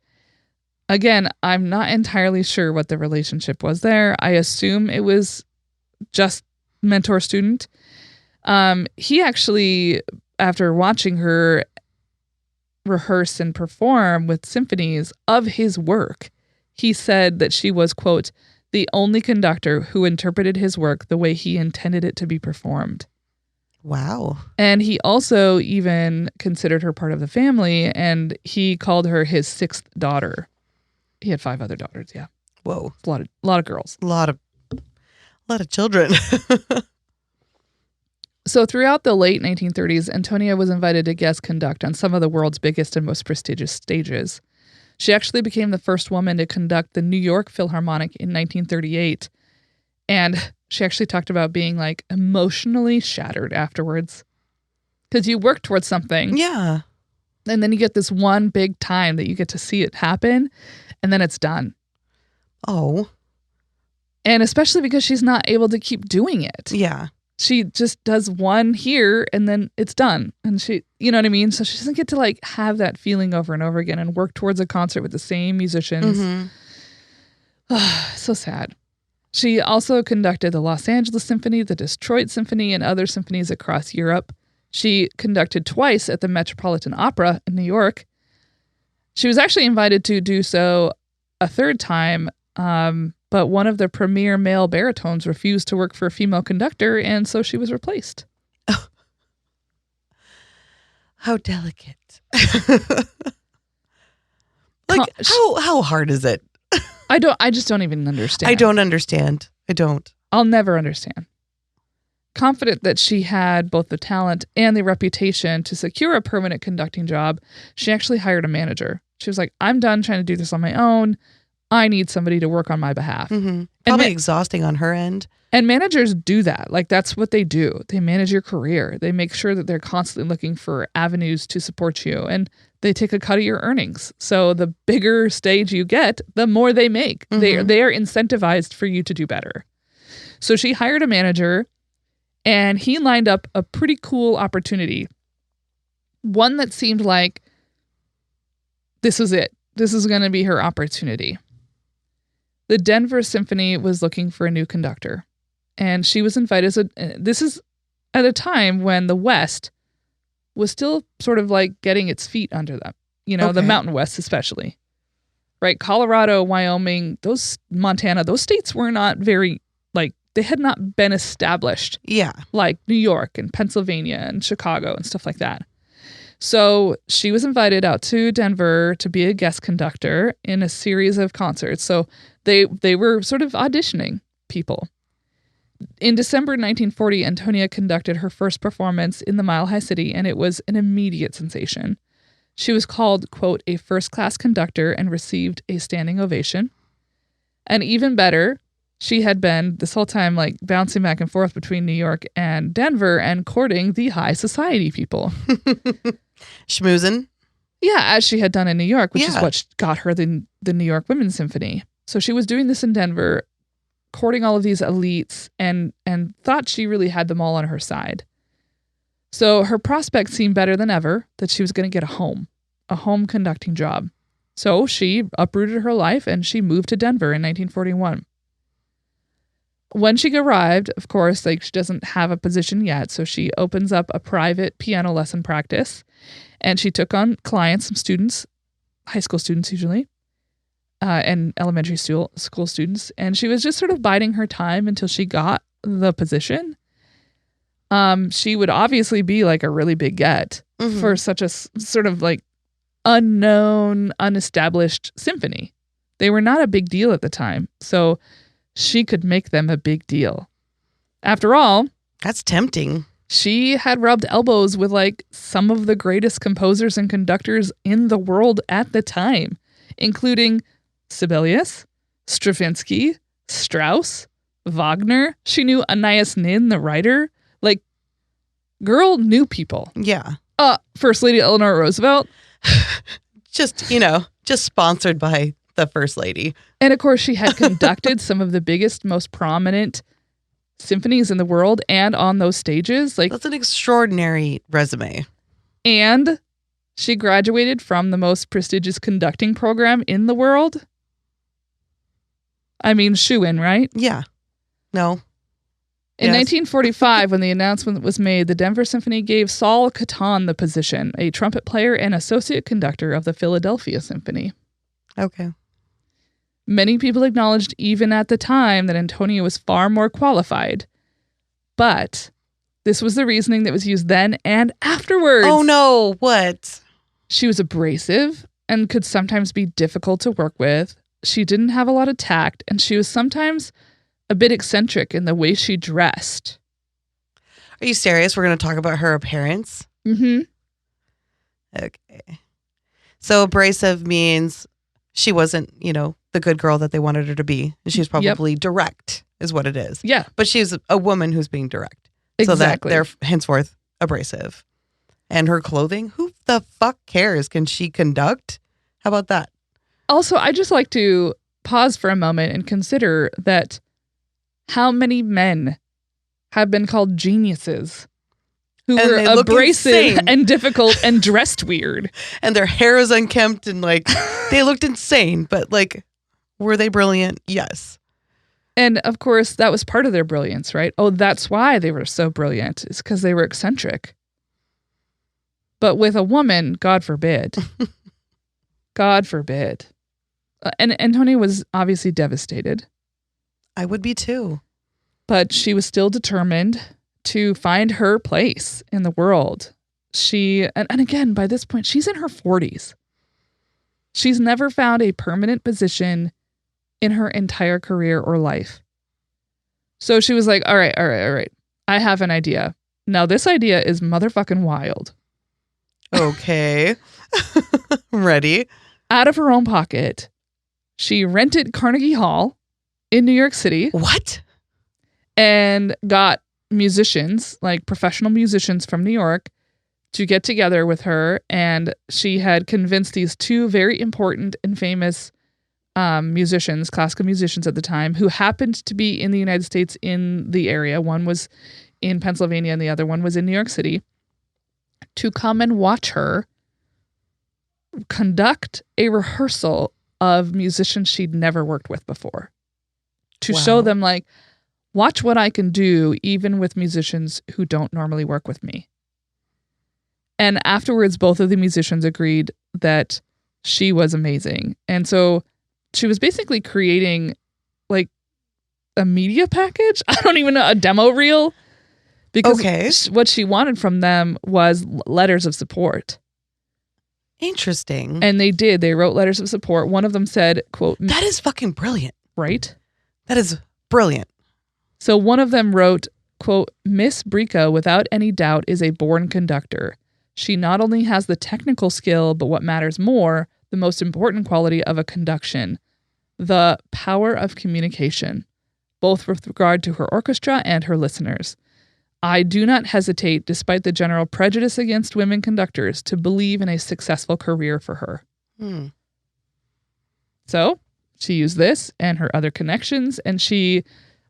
Again, I'm not entirely sure what the relationship was there. I assume it was just mentor student. He actually, after watching her rehearse and perform with symphonies of his work, he said that she was, quote, the only conductor who interpreted his work the way he intended it to be performed. Wow. And he also even considered her part of the family, and he called her his sixth daughter. He had 5 other daughters, yeah. Whoa. A lot of girls. A lot of children. So throughout the late 1930s, Antonia was invited to guest conduct on some of the world's biggest and most prestigious stages. She actually became the first woman to conduct the New York Philharmonic in 1938. And she actually talked about being like emotionally shattered afterwards. Because you work towards something. Yeah. And then you get this one big time that you get to see it happen. And then it's done. Oh. And especially because she's not able to keep doing it. Yeah. She just does one here and then it's done. And she, you know what I mean? So she doesn't get to like have that feeling over and over again and work towards a concert with the same musicians. So sad. She also conducted the Los Angeles Symphony, the Detroit Symphony, and other symphonies across Europe. She conducted twice at the Metropolitan Opera in New York. She was actually invited to do so a third time, but one of the premier male baritones refused to work for a female conductor, and so she was replaced. Oh. How delicate. Like, how hard is it? I just don't even understand. I don't understand. I don't. I'll never understand. Confident that she had both the talent and the reputation to secure a permanent conducting job, she actually hired a manager. She was like, I'm done trying to do this on my own. I need somebody to work on my behalf. Probably exhausting on her end. And managers do that. Like, that's what they do. They manage your career. They make sure that they're constantly looking for avenues to support you. And they take a cut of your earnings. So the bigger stage you get, the more they make. They are incentivized for you to do better. So she hired a manager, and he lined up a pretty cool opportunity. One that seemed like this was it. This is going to be her opportunity. The Denver Symphony was looking for a new conductor, and she was invited. This is at a time when the West was still sort of like getting its feet under them, the Mountain West especially, right? Colorado, Wyoming, Montana, those states were not very, like, they had not been established. Yeah. Like New York and Pennsylvania and Chicago and stuff like that. So she was invited out to Denver to be a guest conductor in a series of concerts. So they were sort of auditioning people. In December 1940, Antonia conducted her first performance in the Mile High City, and it was an immediate sensation. She was called, quote, a first-class conductor and received a standing ovation. And even better, she had been this whole time like bouncing back and forth between New York and Denver and courting the high society people. Schmoozing? Yeah, as she had done in New York, which is what got her the New York Women's Symphony. So she was doing this in Denver, courting all of these elites, and thought she really had them all on her side. So her prospects seemed better than ever that she was going to get a home conducting job. So she uprooted her life and she moved to Denver in 1941. When she arrived, of course, like, she doesn't have a position yet, so she opens up a private piano lesson practice, and she took on clients, some students, high school students usually, and elementary school students, and she was just sort of biding her time until she got the position. She would obviously be like a really big get for such a sort of like unknown, unestablished symphony. They were not a big deal at the time, so she could make them a big deal. After all, that's tempting. She had rubbed elbows with like some of the greatest composers and conductors in the world at the time, including Sibelius, Stravinsky, Strauss, Wagner. She knew Anais Nin, the writer. Like, girl knew people. Yeah. First Lady Eleanor Roosevelt. just sponsored by the First Lady. And of course, she had conducted some of the biggest, most prominent symphonies in the world, and on those stages. Like, that's an extraordinary resume. And she graduated from the most prestigious conducting program in the world. I mean, shoo-in, right? Yeah. No. In 1945, when the announcement was made, the Denver Symphony gave Saul Catan the position, a trumpet player and associate conductor of the Philadelphia Symphony. Okay. Many people acknowledged even at the time that Antonia was far more qualified. But this was the reasoning that was used then and afterwards. Oh no, what? She was abrasive and could sometimes be difficult to work with. She didn't have a lot of tact, and she was sometimes a bit eccentric in the way she dressed. Are you serious? We're going to talk about her appearance? Mm-hmm. Okay. So abrasive means she wasn't, the good girl that they wanted her to be. She was probably direct, is what it is. Yeah. But she's a woman who's being direct. Exactly. So that they're henceforth abrasive. And her clothing, who the fuck cares? Can she conduct? How about that? Also, I just like to pause for a moment and consider that how many men have been called geniuses who And were they look abrasive insane. and difficult and dressed weird. And their hair is unkempt and like they looked insane, but like, were they brilliant? Yes. And of course, that was part of their brilliance, right? Oh, that's why they were so brilliant. It's because they were eccentric. But with a woman, God forbid. God forbid. And Antonia was obviously devastated. I would be too. But she was still determined to find her place in the world. And again, by this point, she's in her 40s. She's never found a permanent position in her entire career or life. So she was like, all right. I have an idea. Now, this idea is motherfucking wild. Okay. Ready? Out of her own pocket, she rented Carnegie Hall in New York City. What? And got musicians, like professional musicians from New York, to get together with her. And she had convinced these two very important and famous musicians, classical musicians at the time, who happened to be in the United States in the area. One was in Pennsylvania and the other one was in New York City, to come and watch her conduct a rehearsal of musicians she'd never worked with before. To show them, like, watch what I can do even with musicians who don't normally work with me. And afterwards, both of the musicians agreed that she was amazing. And so she was basically creating like a media package. I don't even know, a demo reel. Because what she wanted from them was letters of support. Interesting. And they did. They wrote letters of support. One of them said, quote, that is fucking brilliant. Right? That is brilliant. So one of them wrote, quote, Miss Brico, without any doubt, is a born conductor. She not only has the technical skill, but what matters more, the most important quality of a conduction, the power of communication, both with regard to her orchestra and her listeners. I do not hesitate, despite the general prejudice against women conductors, to believe in a successful career for her. So she used this and her other connections, and she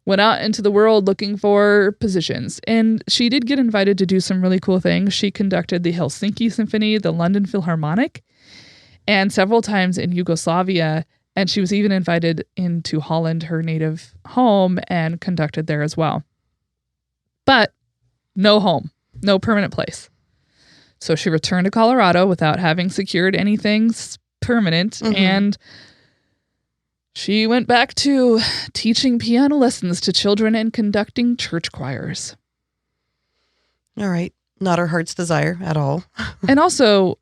went out into the world looking for positions. And she did get invited to do some really cool things. She conducted the Helsinki Symphony, the London Philharmonic, and several times in Yugoslavia. And she was even invited into Holland, her native home, and conducted there as well. But no home, no permanent place. So she returned to Colorado without having secured anything permanent. And she went back to teaching piano lessons to children and conducting church choirs. All right. Not her heart's desire at all. And also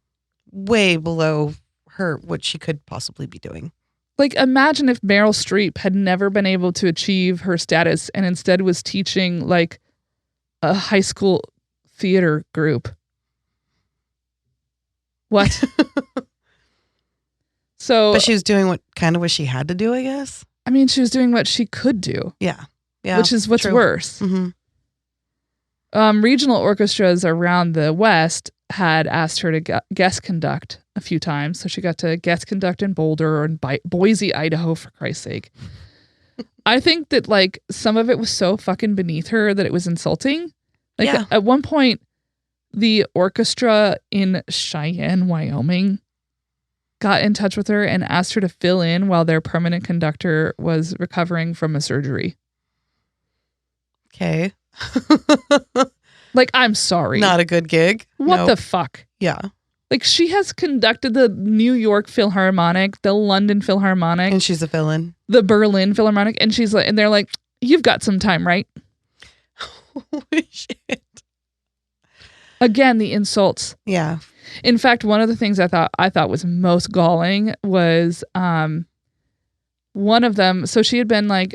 way below her, what she could possibly be doing. Like, imagine if Meryl Streep had never been able to achieve her status and instead was teaching like a high school theater group. What? But she was doing what she had to do, I guess. I mean, she was doing what she could do. Yeah. Which is what's worse. Regional orchestras around the West had asked her to guest conduct a few times. So she got to guest conduct in Boulder or in Boise, Idaho, for Christ's sake. I think that like some of it was so fucking beneath her that it was insulting. Like at one point, the orchestra in Cheyenne, Wyoming, got in touch with her and asked her to fill in while their permanent conductor was recovering from a surgery. Okay. Like, I'm sorry. Not a good gig. What the fuck? Yeah. Like, she has conducted the New York Philharmonic, the London Philharmonic. And she's a villain. The Berlin Philharmonic. And she's like, and they're like, you've got some time, right? Holy shit. Again, the insults. Yeah. In fact, one of the things I thought was most galling was one of them. So she had been like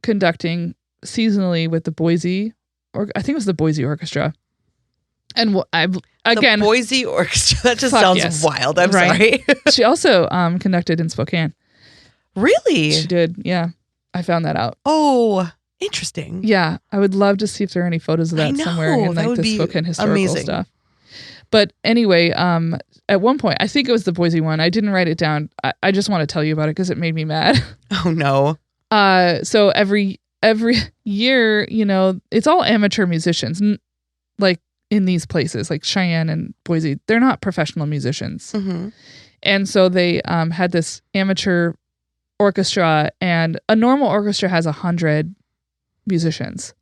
conducting seasonally with the Boise, or I think it was the Boise Orchestra. And the Boise Orchestra. That just sounds wild. I'm sorry. She also conducted in Spokane. Really? She did. Yeah, I found that out. Oh, interesting. Yeah, I would love to see if there are any photos of that somewhere in like the Spokane historical stuff. But anyway, at one point, I think it was the Boise one. I didn't write it down. I just want to tell you about it because it made me mad. Oh no. So every every year, it's all amateur musicians, like in these places, like Cheyenne and Boise. They're not professional musicians. Mm-hmm. And so they had this amateur orchestra, and a normal orchestra has 100 musicians.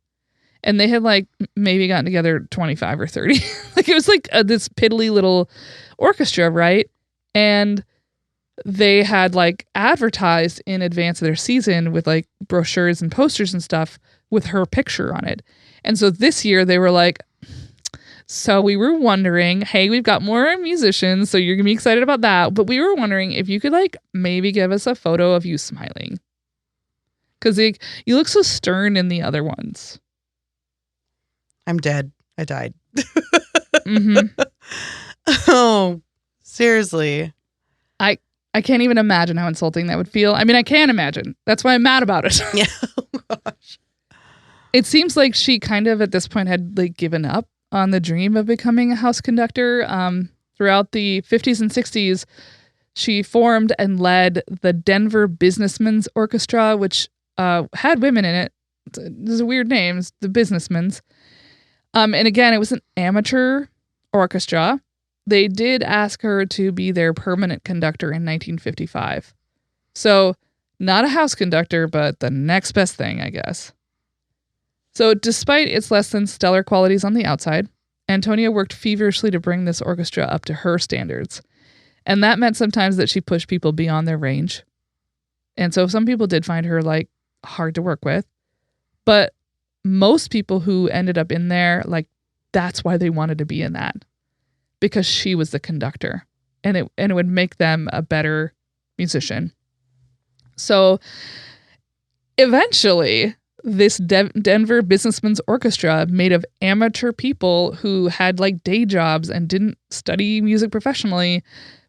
And they had like maybe gotten together 25 or 30. Like it was like this piddly little orchestra, right? And they had like advertised in advance of their season with like brochures and posters and stuff with her picture on it. And so this year they were like, so we were wondering, hey, we've got more musicians, so you're going to be excited about that. But we were wondering if you could like maybe give us a photo of you smiling. Because you look so stern in the other ones. I'm dead. I died. Mm-hmm. Oh, seriously. I can't even imagine how insulting that would feel. I mean, I can imagine. That's why I'm mad about it. Yeah. Oh, gosh. It seems like she kind of at this point had like given up on the dream of becoming a house conductor. Throughout the 50s and 60s, she formed and led the Denver Businessmen's Orchestra, which had women in it. There's a weird name, it's the Businessmen's. And again, it was an amateur orchestra. They did ask her to be their permanent conductor in 1955. So not a house conductor, but the next best thing, I guess. So despite its less than stellar qualities on the outside, Antonia worked feverishly to bring this orchestra up to her standards. And that meant sometimes that she pushed people beyond their range. And so some people did find her like hard to work with. But most people who ended up in there, like that's why they wanted to be in that. Because she was the conductor, and it would make them a better musician. So eventually, this Denver Businessmen's Orchestra, made of amateur people who had like day jobs and didn't study music professionally,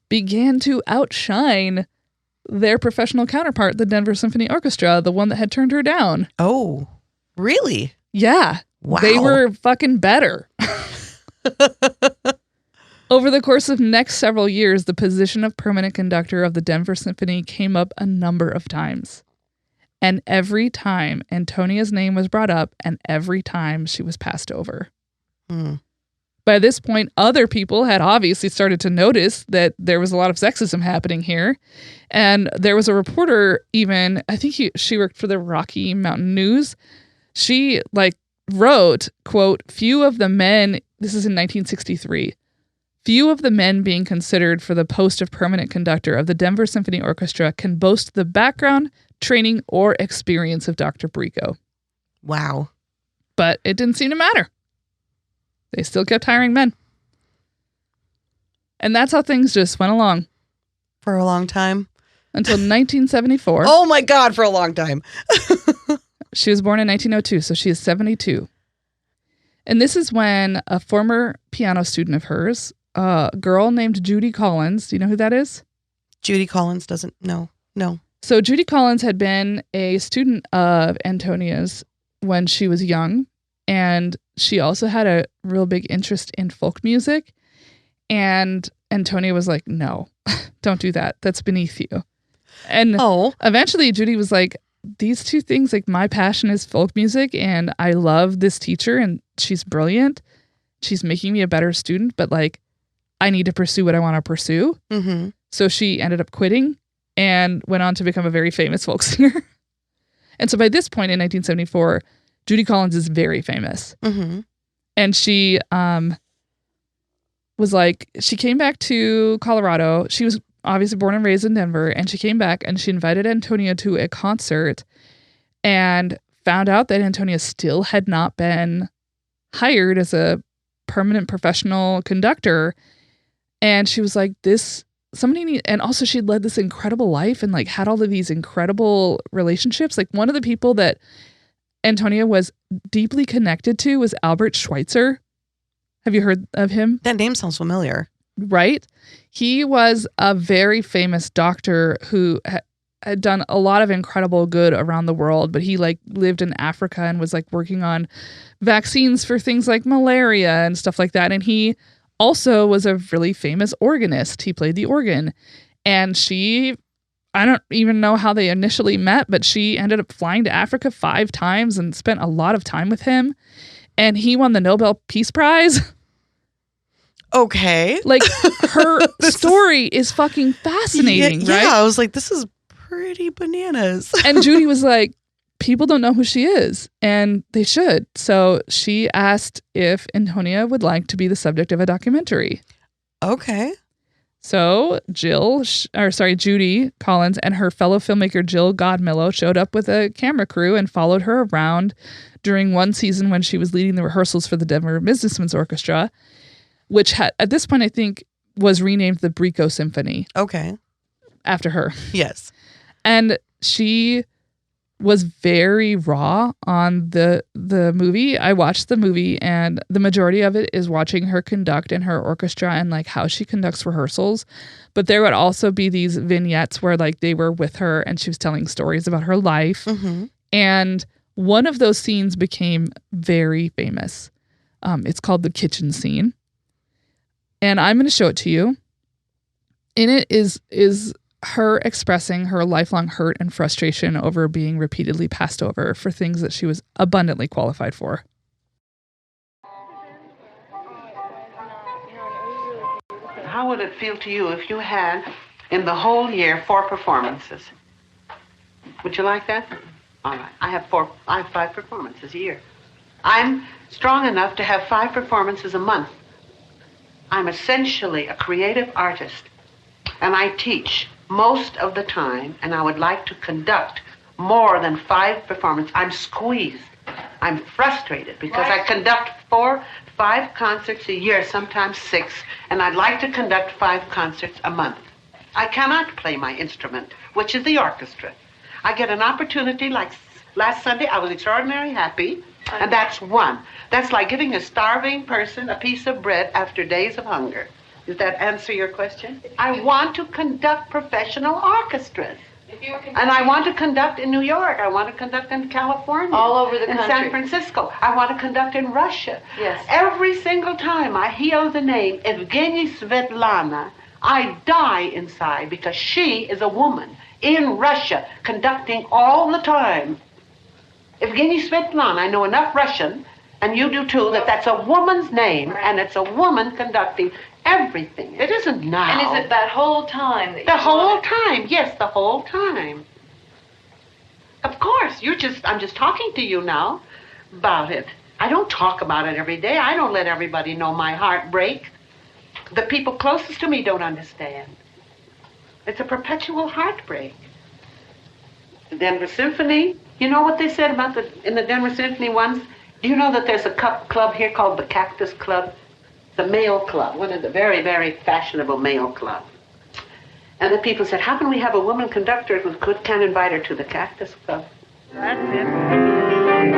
began to outshine their professional counterpart, the Denver Symphony Orchestra, the one that had turned her down. Oh, really? Yeah. Wow. They were fucking better. Over the course of next several years, the position of permanent conductor of the Denver Symphony came up a number of times. And every time Antonia's name was brought up, and every time she was passed over. Mm. By this point, other people had obviously started to notice that there was a lot of sexism happening here. And there was a reporter even, I think she worked for the Rocky Mountain News. She wrote, quote, few of the men, this is in 1963, few of the men being considered for the post of permanent conductor of the Denver Symphony Orchestra can boast the background, training, or experience of Dr. Brico. Wow. But it didn't seem to matter. They still kept hiring men. And that's how things just went along. For a long time. Until 1974. Oh my God, for a long time. She was born in 1902, so she is 72. And this is when a former piano student of hers, a girl named Judy Collins, do you know who that is? Judy Collins doesn't know. No. So Judy Collins had been a student of Antonia's when she was young. And she also had a real big interest in folk music. And Antonia was like, no, don't do that. That's beneath you. And eventually Judy was like, these two things, like my passion is folk music and I love this teacher and she's brilliant. She's making me a better student, but like I need to pursue what I want to pursue. Mm-hmm. So she ended up quitting and went on to become a very famous folk singer. And so by this point in 1974, Judy Collins is very famous. Mm-hmm. And she was like, she came back to Colorado. She was obviously born and raised in Denver. And she came back and she invited Antonia to a concert and found out that Antonia still had not been hired as a permanent professional conductor. And she was like, and also she'd led this incredible life and like had all of these incredible relationships. Like one of the people that Antonia was deeply connected to was Albert Schweitzer. Have you heard of him? That name sounds familiar. Right? He was a very famous doctor who had done a lot of incredible good around the world, but he like lived in Africa and was like working on vaccines for things like malaria and stuff like that. And he also was a really famous organist. He played the organ. And she I don't even know how they initially met, but she ended up flying to Africa 5 times and spent a lot of time with him. And he won the Nobel Peace Prize. Okay. Like, her story is fucking fascinating, right? Yeah, I was like, this is pretty bananas. And Judy was like, people don't know who she is, and they should. So she asked if Antonia would like to be the subject of a documentary. Okay. So Judy Collins and her fellow filmmaker Jill Godmillow showed up with a camera crew and followed her around during one season when she was leading the rehearsals for the Denver Businessmen's Orchestra, which had, at this point, I think, was renamed the Brico Symphony. Okay. After her. Yes. And she was very raw on the movie. I watched the movie, and the majority of it is watching her conduct in her orchestra and like how she conducts rehearsals. But there would also be these vignettes where like they were with her and she was telling stories about her life. Mm-hmm. And one of those scenes became very famous. It's called the kitchen scene. And I'm going to show it to you. In it is her expressing her lifelong hurt and frustration over being repeatedly passed over for things that she was abundantly qualified for. How would it feel to you if you had, in the whole year, 4 performances? Would you like that? All right. I have 5 performances a year. I'm strong enough to have 5 performances a month. I'm essentially a creative artist, and I teach most of the time, and I would like to conduct more than 5 performances. I'm squeezed. I'm frustrated because I conduct 4, 5 concerts a year, sometimes 6, and I'd like to conduct 5 concerts a month. I cannot play my instrument, which is the orchestra. I get an opportunity like last Sunday. I was extraordinarily happy, and that's one. That's like giving a starving person a piece of bread after days of hunger. Does that answer your question? I want to conduct professional orchestras. And I want to conduct in New York. I want to conduct in California. All over the country. In San Francisco. I want to conduct in Russia. Yes. Every single time I hear the name Evgeny Svetlana, I die inside because she is a woman in Russia conducting all the time. Evgeny Svetlana, I know enough Russian, and you do too, that's a woman's name, and it's a woman conducting everything. It isn't now. And is it that whole time? The whole time, yes, the whole time. Of course, I'm just talking to you now about it. I don't talk about it every day. I don't let everybody know my heart break. The people closest to me don't understand. It's a perpetual heartbreak. The Denver Symphony, you know what they said about in the Denver Symphony once? Do you know that there's a club here called the Cactus Club? It's a male club, one of the very, very fashionable male club. And the people said, how can we have a woman conductor who can't invite her to the Cactus Club? That's it. And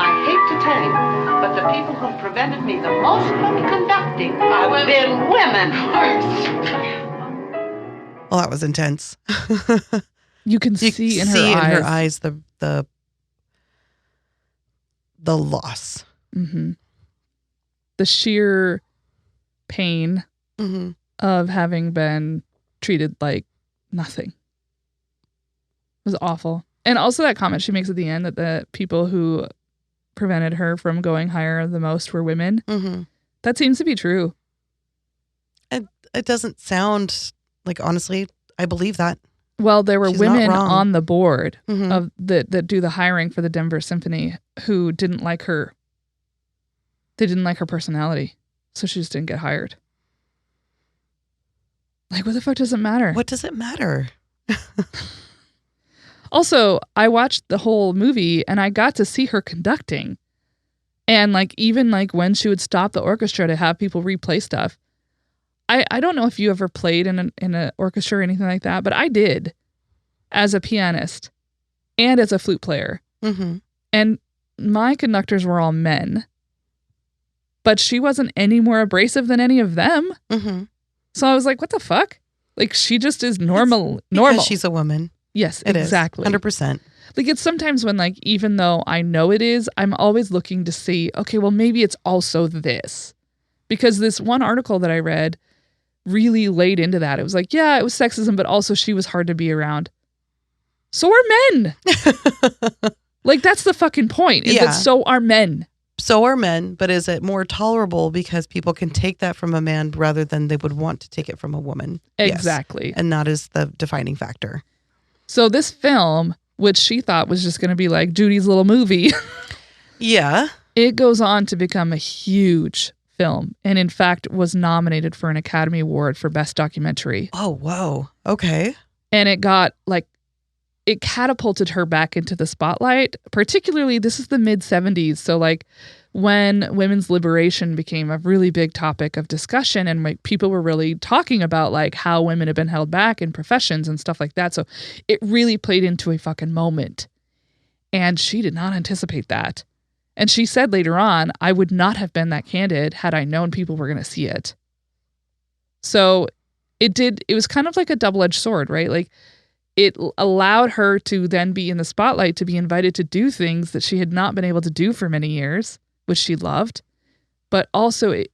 I hate to tell you, but the people who prevented me the most from conducting have been women. Well, that was intense. You can see in her eyes the loss. Mm-hmm. The sheer pain mm-hmm. of having been treated like nothing. It was awful. And also that comment she makes at the end that the people who prevented her from going higher the most were women. Mm-hmm. That seems to be true. It doesn't sound like, honestly, I believe that. Well, there were women on the board mm-hmm. of that do the hiring for the Denver Symphony who didn't like her. They didn't like her personality, so she just didn't get hired. Like, what the fuck does it matter? What does it matter? Also, I watched the whole movie and I got to see her conducting. And like, even like when she would stop the orchestra to have people replay stuff. I don't know if you ever played in an orchestra or anything like that, but I did as a pianist and as a flute player. Mm-hmm. And my conductors were all men, but she wasn't any more abrasive than any of them. Mm-hmm. So I was like, what the fuck? Like, she just is normal. Because she's a woman. Yes, it exactly. Is, 100%. Like, it's sometimes when, like, even though I know it is, I'm always looking to see, okay, well, maybe it's also this. Because this one article that I read really laid into that. It was like, yeah, it was sexism, but also she was hard to be around. So are men. Like, that's the fucking point, is that so are men. So are men, but is it more tolerable because people can take that from a man rather than they would want to take it from a woman? Exactly. Yes. And that is the defining factor. So this film, which she thought was just going to be like Judy's little movie. Yeah. It goes on to become a huge film, and in fact was nominated for an Academy Award for Best Documentary. Oh, whoa. Okay. And it got like, it catapulted her back into the spotlight. Particularly, this is the mid-70s. So like when women's liberation became a really big topic of discussion, and like people were really talking about like how women have been held back in professions and stuff like that. So it really played into a fucking moment. And she did not anticipate that. And she said later on, I would not have been that candid had I known people were going to see it. So it was kind of like a double-edged sword, right? Like, it allowed her to then be in the spotlight, to be invited to do things that she had not been able to do for many years, which she loved. But also,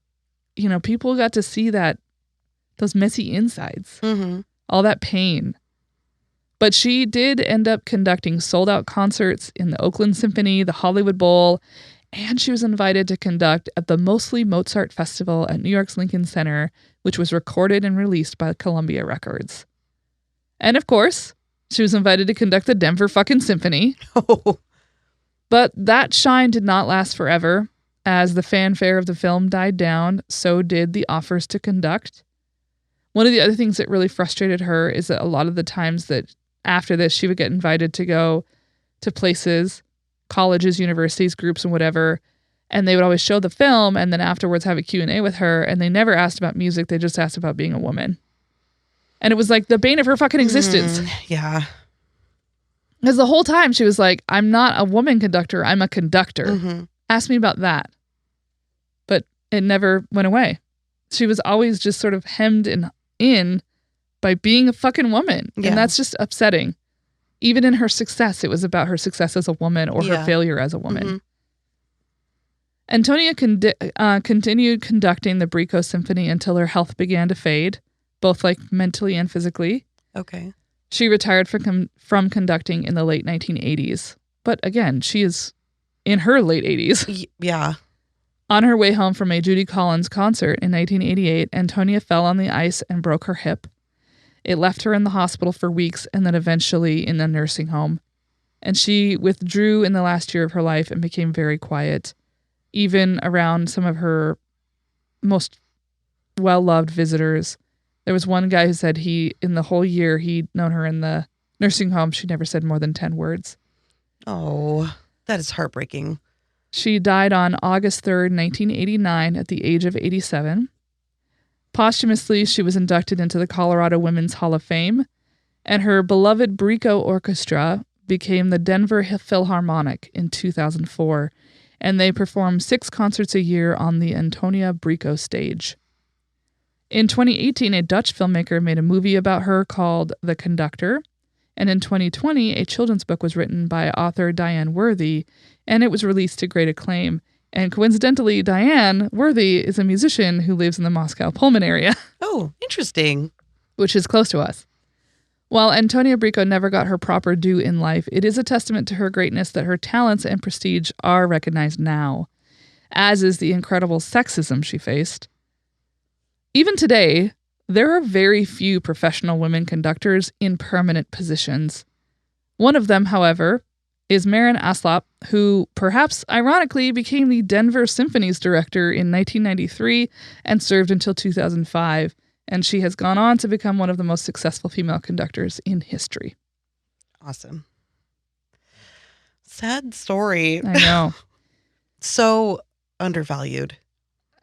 people got to see those messy insides, all that pain. But she did end up conducting sold-out concerts in the Oakland Symphony, the Hollywood Bowl, and she was invited to conduct at the Mostly Mozart Festival at New York's Lincoln Center, which was recorded and released by Columbia Records. And of course, she was invited to conduct the Denver fucking Symphony. Oh. But that shine did not last forever. As the fanfare of the film died down, so did the offers to conduct. One of the other things that really frustrated her is that a lot of the times that after this, she would get invited to go to places, colleges, universities, groups, and whatever, and they would always show the film and then afterwards have a Q&A with her, and they never asked about music. They just asked about being a woman. And it was like the bane of her fucking existence. Yeah. Because the whole time she was like, I'm not a woman conductor, I'm a conductor. Ask me about that. But it never went away. She was always just sort of hemmed in by being a fucking woman. Yeah. And that's just upsetting. Even in her success, it was about her success as a woman or her failure as a woman. Antonia continued conducting the Brico Symphony until her health began to fade, both like mentally and physically. Okay. She retired from conducting in the late 1980s. But again, she is in her late 80s. Yeah. On her way home from a Judy Collins concert in 1988, Antonia fell on the ice and broke her hip. It left her in the hospital for weeks and then eventually in a nursing home. And she withdrew in the last year of her life and became very quiet, even around some of her most well-loved visitors. There was one guy who said in the whole year he'd known her in the nursing home, she never said more than 10 words. Oh, that is heartbreaking. She died on August 3rd, 1989 at the age of 87. Posthumously, she was inducted into the Colorado Women's Hall of Fame, and her beloved Brico Orchestra became the Denver Philharmonic in 2004, and they performed 6 concerts a year on the Antonia Brico stage. In 2018, a Dutch filmmaker made a movie about her called The Conductor, and in 2020, a children's book was written by author Diane Worthy, and it was released to great acclaim. And coincidentally, Diane Worthy is a musician who lives in the Moscow Pullman area. Oh, interesting. Which is close to us. While Antonia Brico never got her proper due in life, it is a testament to her greatness that her talents and prestige are recognized now, as is the incredible sexism she faced. Even today, there are very few professional women conductors in permanent positions. One of them, however, is Maren Aslop, who perhaps ironically became the Denver Symphony's director in 1993 and served until 2005, and she has gone on to become one of the most successful female conductors in history. Awesome. Sad story. I know. So undervalued.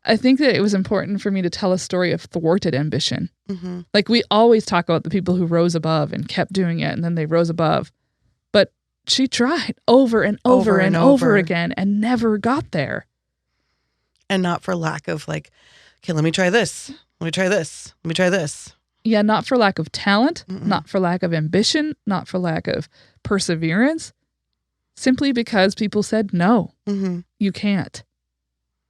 I think that it was important for me to tell a story of thwarted ambition. Like, we always talk about the people who rose above and kept doing it, and then they rose above. But she tried over and over and over again and never got there. And not for lack of like, okay, let me try this. Let me try this. Let me try this. Yeah, not for lack of talent, not for lack of ambition, not for lack of perseverance. Simply because people said, no, you can't.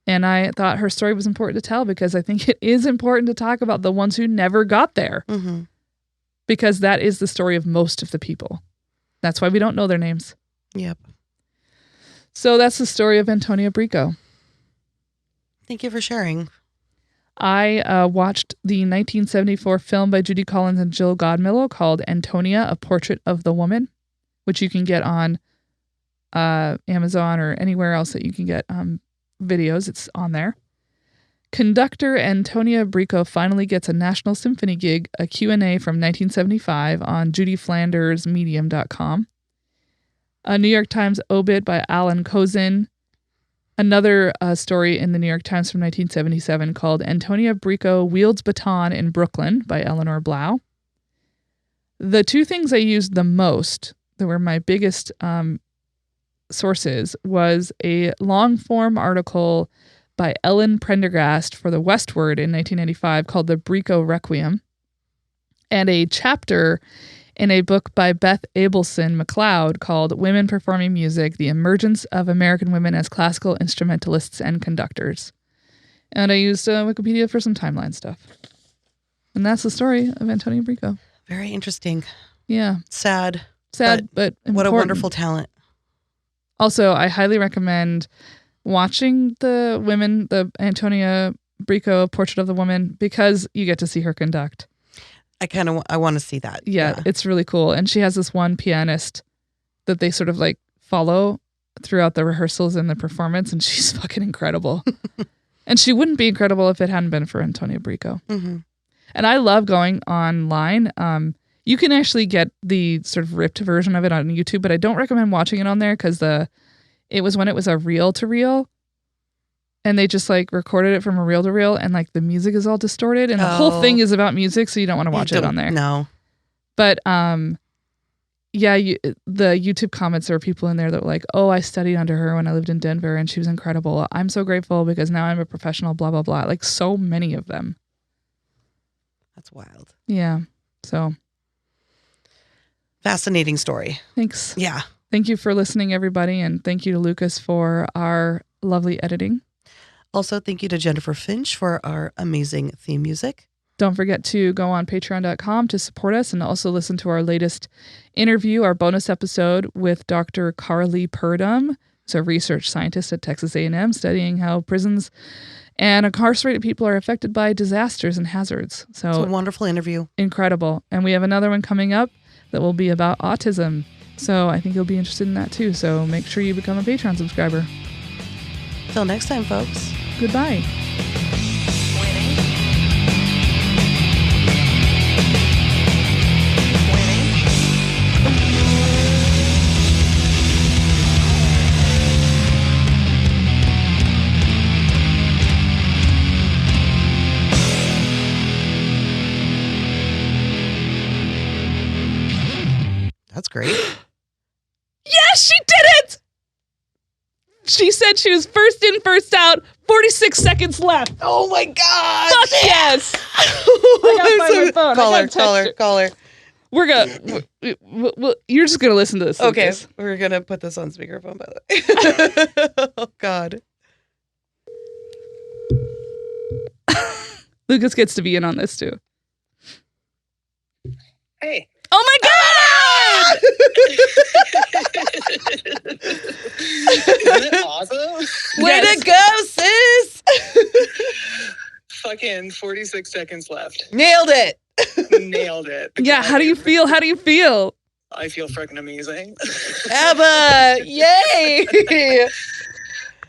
And I thought her story was important to tell because I think it is important to talk about the ones who never got there. Mm-hmm. Because that is the story of most of the people. That's why we don't know their names. Yep. So that's the story of Antonia Brico. Thank you for sharing. I watched the 1974 film by Judy Collins and Jill Godmilow called Antonia, A Portrait of the Woman, which you can get on Amazon or anywhere else that you can get videos. It's on there. Conductor Antonia Brico finally gets a National Symphony gig, a Q&A from 1975 on judyflandersmedium.com. A New York Times obit by Alan Kozin. Another story in the New York Times from 1977 called Antonia Brico Wields Baton in Brooklyn by Eleanor Blau. The two things I used the most, that were my biggest sources, was a long-form article by Ellen Prendergast for the Westward in 1995 called The Brico Requiem, and a chapter in a book by Beth Abelson McLeod called Women Performing Music, The Emergence of American Women as Classical Instrumentalists and Conductors. And I used Wikipedia for some timeline stuff. And that's the story of Antonia Brico. Very interesting. Yeah. Sad, but important. What a wonderful talent. Also, I highly recommend watching the Antonia Brico Portrait of the Woman, because you get to see her conduct. I want to see that. Yeah, it's really cool. And she has this one pianist that they sort of like follow throughout the rehearsals and the performance, and she's fucking incredible. And she wouldn't be incredible if it hadn't been for Antonia Brico. Mm-hmm. And I love going online. You can actually get the sort of ripped version of it on YouTube, but I don't recommend watching it on there because it was when it was a reel-to-reel. And they just like recorded it from a reel to reel, and like the music is all distorted, and the whole thing is about music, so you don't want to watch it on there. No. But the YouTube comments, there were people in there that were like, "Oh, I studied under her when I lived in Denver, and she was incredible. I'm so grateful because now I'm a professional." Blah blah blah. Like so many of them. That's wild. Yeah. So fascinating story. Thanks. Yeah. Thank you for listening, everybody, and thank you to Lucas for our lovely editing. Also, thank you to Jennifer Finch for our amazing theme music. Don't forget to go on patreon.com to support us and also listen to our latest interview, our bonus episode with Dr. Carly Purdom, who's a research scientist at Texas A&M, studying how prisons and incarcerated people are affected by disasters and hazards. So it's a wonderful interview. Incredible. And we have another one coming up that will be about autism. So I think you'll be interested in that too. So make sure you become a Patreon subscriber. Till next time, folks. Goodbye. That's great. Yes, she did it! She said she was first in, first out. 46 seconds left. Oh my God! Fuck yes! I gotta find my phone. Call her. We're gonna. You're just gonna listen to this. Okay, Lucas. we're gonna put this on speakerphone. By the way. Oh God. Lucas gets to be in on this too. Hey. Oh my God! Isn't it awesome? Way to go, sis! Fucking 46 seconds left. Nailed it. Nailed it. Yeah, how do you feel? How do you feel? I feel freaking amazing. Abba! Yay!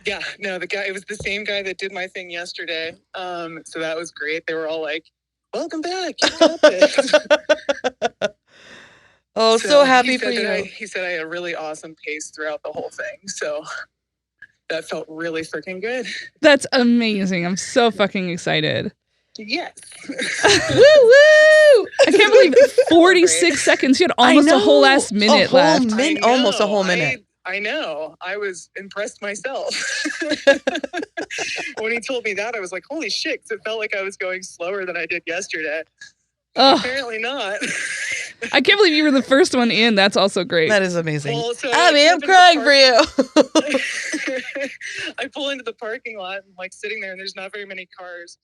Yeah, no, it was the same guy that did my thing yesterday. So that was great. They were all like, welcome back. You got this. Oh, so happy for you. He said I had a really awesome pace throughout the whole thing. So that felt really freaking good. That's amazing. I'm so fucking excited. Yes. Woo woo! I can't believe 46 seconds. You had almost a whole last minute left. Almost a whole minute. I know. I was impressed myself. When he told me that, I was like, holy shit, 'cause it felt like I was going slower than I did yesterday. Oh. Apparently not. I can't believe you were the first one in. That's also great. That is amazing. Well, so Abby, I'm crying for you. I pull into the parking lot and like sitting there and there's not very many cars.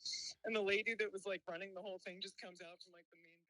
And the lady that was like running the whole thing just comes out from like the main